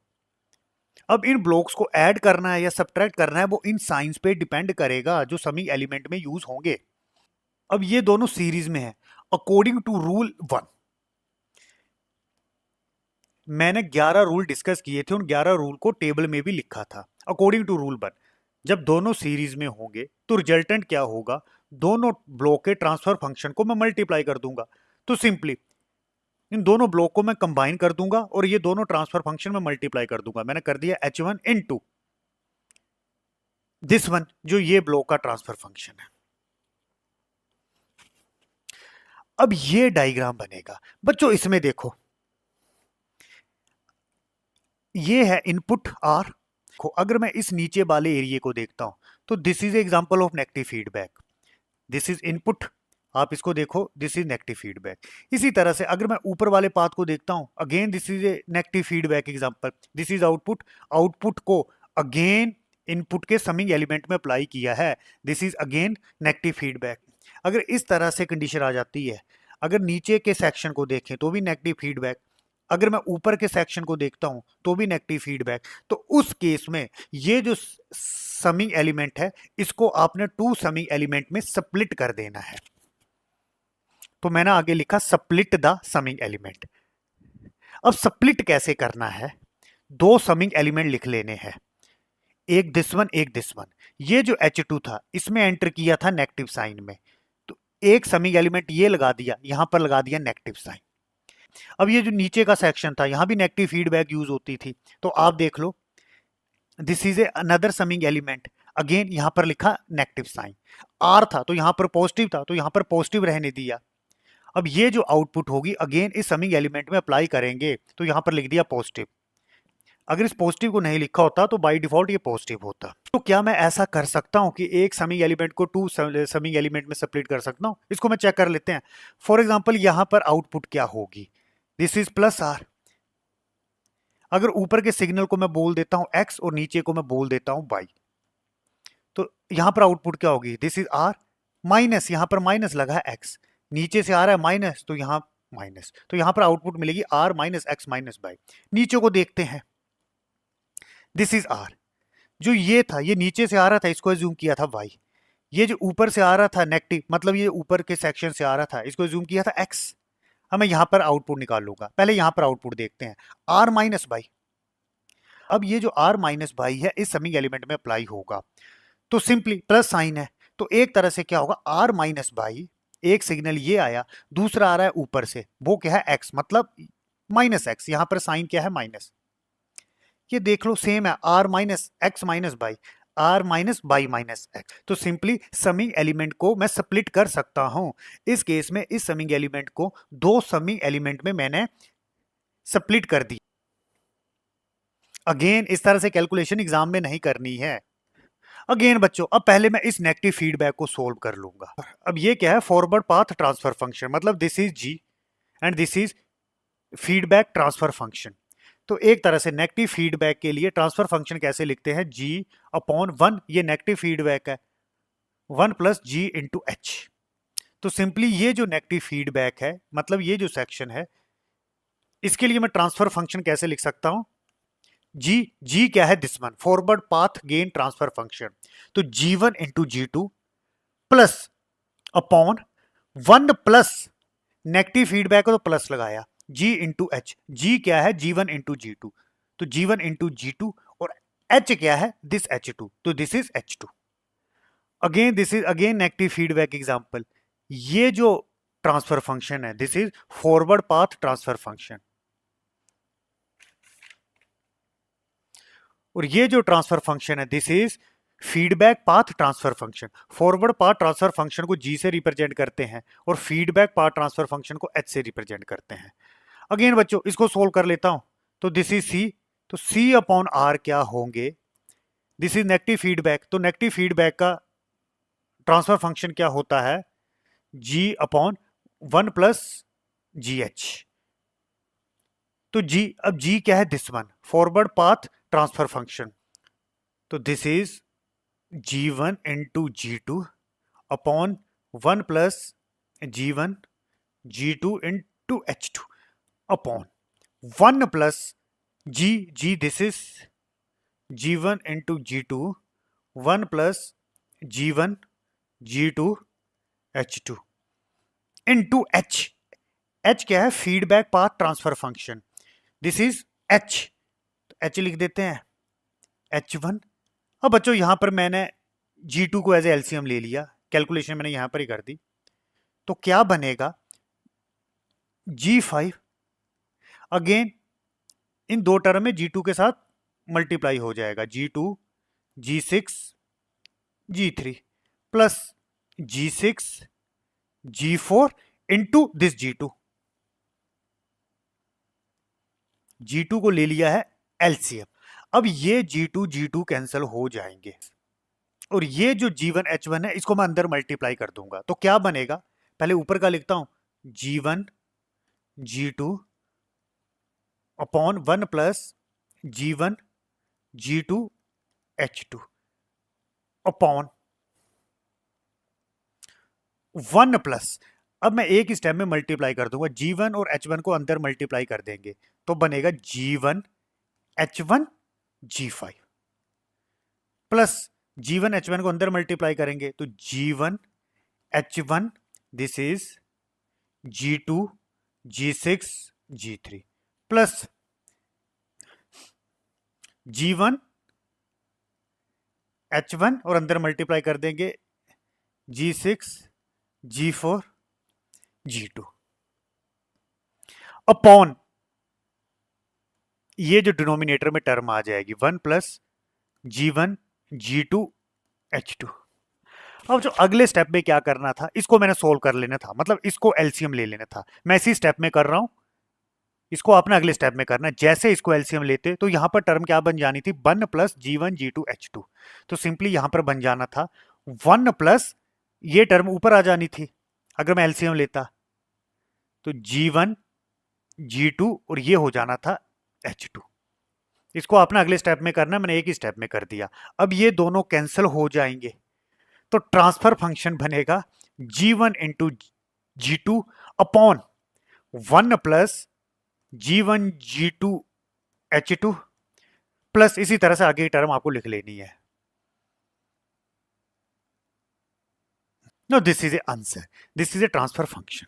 अब इन ब्लॉक्स को ऐड करना है या सब्ट्रैक्ट करना है वो इन साइंस पे डिपेंड करेगा जो समिंग एलिमेंट में यूज होंगे। अब ये दोनों सीरीज में है, अकॉर्डिंग टू रूल 1 मैंने 11 रूल डिस्कस किए थे, उन 11 रूल को टेबल में भी लिखा था। अकॉर्डिंग टू रूल 1 जब दोनों सीरीज में होंगे तो रिजल्टेंट क्या होगा, दोनों ब्लॉक के ट्रांसफर फंक्शन को मैं मल्टीप्लाई कर दूंगा, तो सिंपली इन दोनों ब्लॉक को मैं कंबाइन कर दूंगा और ये दोनों ट्रांसफर फंक्शन में मल्टीप्लाई कर दूंगा। मैंने कर दिया H1 इनटू दिस वन जो ये ब्लॉक का ट्रांसफर फंक्शन है। अब ये डायग्राम बनेगा बच्चों, इसमें देखो ये है इनपुट R, अगर मैं इस नीचे वाले एरिया को देखता हूं तो this is example of negative feedback, this is input, आप इसको देखो दिस इज नेगेटिव फीडबैक। इसी तरह से अगर मैं ऊपर वाले पाथ को देखता हूं, again this is A negative feedback example, this is output, output को अगेन इनपुट के समिंग एलिमेंट में अप्लाई किया है, this is again negative feedback. अगर इस तरह से कंडीशन आ जाती है, अगर नीचे के सेक्शन को देखें तो भी नेगेटिव फीडबैक, अगर मैं ऊपर के सेक्शन को देखता हूं तो भी नेगेटिव फीडबैक, तो उस केस में ये जो समिंग एलिमेंट है इसको आपने टू समिंग एलिमेंट में स्प्लिट कर देना है। तो मैंने आगे लिखा स्प्लिट द समिंग एलिमेंट। अब स्प्लिट कैसे करना है, दो समिंग एलिमेंट लिख लेने हैं, एक दिस वन एक दिस वन। ये जो H2 था इसमें एंटर किया था नेगेटिव साइन में, तो एक समिंग एलिमेंट ये लगा दिया, यहां पर लगा दिया नेगेटिव साइन। अब ये जो नीचे का सेक्शन था यहां भी नेगेटिव फीडबैक यूज होती थी, तो आप देख लो this is a another summing element, again यहां पर लिखा नेगेटिव साइन, R था तो यहां पर पॉजिटिव था तो यहां पर पॉजिटिव रहने दिया। अब ये जो आउटपुट होगी अगेन इस समिंग एलिमेंट में अप्लाई करेंगे, तो यहां पर लिख दिया पॉजिटिव, अगर इस पॉजिटिव को नहीं लिखा होता तो बाय डिफॉल्ट ये पॉजिटिव होता। तो क्या मैं ऐसा कर सकता हूं कि एक समिंग एलिमेंट को टू समिंग एलिमेंट में स्प्लिट कर सकता हूं, इसको मैं चेक कर लेते हैं। फॉर एग्जांपल यहां पर आउटपुट क्या होगी, दिस इज प्लस R, अगर ऊपर के सिग्नल को मैं बोल देता हूं X और नीचे को मैं बोल देता हूं Y, तो यहां पर आउटपुट क्या होगी, दिस इज R माइनस, यहां पर माइनस लगा है X, नीचे से आ रहा है माइनस तो यहां माइनस, तो यहां पर आउटपुट मिलेगी R minus X minus Y। नीचे को देखते हैं, दिस इज R, जो ये था ये नीचे से आ रहा था इसको एज्यूम किया था Y, ये जो ऊपर से आ रहा था नेगेटिव मतलब ये ऊपर के सेक्शन से आ रहा था इसको एज्यूम किया था X। हमें यहां पर आउटपुट निकाल लूंगा, पहले यहां पर आउटपुट देखते हैं R माइनस Y। अब ये जो R माइनस Y है इस समिंग एलिमेंट में अप्लाई होगा, तो सिंपली प्लस साइन है, तो एक तरह से क्या होगा R माइनस Y, एक सिग्नल ये आया, दूसरा आ रहा है ऊपर से वो क्या है X, मतलब माइनस X, यहां पर साइन क्या है माइनस, ये देख लो सेम है R minus X minus Y, R minus Y minus X। तो सिंपली समिंग एलिमेंट को मैं स्प्लिट कर सकता हूं, इस केस में इस समिंग एलिमेंट को दो समिंग एलिमेंट में मैंने स्प्लिट कर दी। अगेन इस तरह से कैलकुलेशन एग्जाम में नहीं करनी है। अगेन बच्चों अब पहले मैं इस नेगेटिव फीडबैक को सोल्व कर लूंगा। अब ये क्या है, फॉरवर्ड पाथ ट्रांसफर फंक्शन, मतलब this is G and this is feedback transfer function. तो एक तरह से नेगेटिव फीडबैक के लिए ट्रांसफर फंक्शन कैसे लिखते हैं, G अपॉन 1, ये नेगेटिव फीडबैक है 1 प्लस G इंटू H। तो सिंपली ये जो नेगेटिव फीडबैक है मतलब ये जो सेक्शन है इसके लिए मैं ट्रांसफर फंक्शन कैसे लिख सकता हूं, G क्या है this one, forward path gain transfer function, तो G1 into G2 plus upon 1 plus negative feedback को तो प्लस लगाया G इंटू H, G क्या है G1 इंटू G2, तो G1 इंटू G2 और H क्या है? दिस H2, तो this is H2। Again this is again negative feedback example. ये जो ट्रांसफर फंक्शन है, this is forward path transfer function, और ये जो ट्रांसफर फंक्शन है, this is feedback path transfer function. Forward path transfer function को G से represent करते हैं और फीडबैक पाथ ट्रांसफर फंक्शन को H से रिप्रेजेंट करते हैं। अगेन बच्चों इसको सोल्व कर लेता हूं, तो दिस इज C, तो C अपॉन R क्या होंगे? दिस इज नेगेटिव फीडबैक, तो नेगेटिव फीडबैक का ट्रांसफर फंक्शन क्या होता है? G upon 1 plus GH। तो G, अब G क्या है? This one, forward path transfer function, तो this is G1 into G2 upon 1 plus G1 G2 into H2 upon 1 plus G, this is G1 into G2 1 plus G1 G2 H2 into H क्या है? Feedback path transfer function, this is H लिख देते हैं H1। अब बच्चों यहां पर मैंने G2 को एज ए एलसीएम ले लिया, कैलकुलेशन मैंने यहां पर ही कर दी, तो क्या बनेगा? G5 अगेन इन दो टर्म में G2 के साथ मल्टीप्लाई हो जाएगा, G2 G6 G3 plus G6 G4 into this G2 को ले लिया है एलसीएम। अब ये G2 कैंसिल हो जाएंगे और ये जो G1 H1 है इसको मैं अंदर मल्टीप्लाई कर दूंगा, तो क्या बनेगा? पहले ऊपर का लिखता हूं, G1 G2 upon 1 plus G1 G2 H2 upon 1 plus, अब मैं एक स्टेप में मल्टीप्लाई कर दूंगा, G1 और H1 को अंदर मल्टीप्लाई कर देंगे तो बनेगा G1 H1 G5 plus G1 H1 को अंदर मल्टीप्लाई करेंगे तो G1 H1, this is G2 G6 G3 plus G1 H1 और अंदर मल्टीप्लाई कर देंगे G6 G4 G2 अपॉन ये जो डिनोमिनेटर में टर्म आ जाएगी 1 प्लस G1 G2 H2। अब जो अगले स्टेप में क्या करना था, इसको मैंने सोल्व कर लेना था, मतलब इसको एलसीएम ले लेना था। मैं इसी स्टेप में कर रहा हूं, इसको आपने अगले स्टेप में करना है। जैसे इसको एलसीएम लेते तो यहां पर टर्म क्या बन जानी थी? 1 प्लस G1 G2 H2, तो सिंपली यहां पर बन जाना था 1 प्लस ये टर्म ऊपर आ जानी थी अगर मैं एलसीएम लेता, तो G1 G2 और ये हो जाना था H2। इसको आपने अगले स्टेप में करना, मैंने एक ही स्टेप में कर दिया। अब ये दोनों कैंसिल हो जाएंगे तो ट्रांसफर फंक्शन बनेगा G1 into G2 upon 1 plus G1 G2 H2 plus इसी तरह से आगे की टर्म आपको लिख लेनी है। No, this is a answer, this is a transfer function.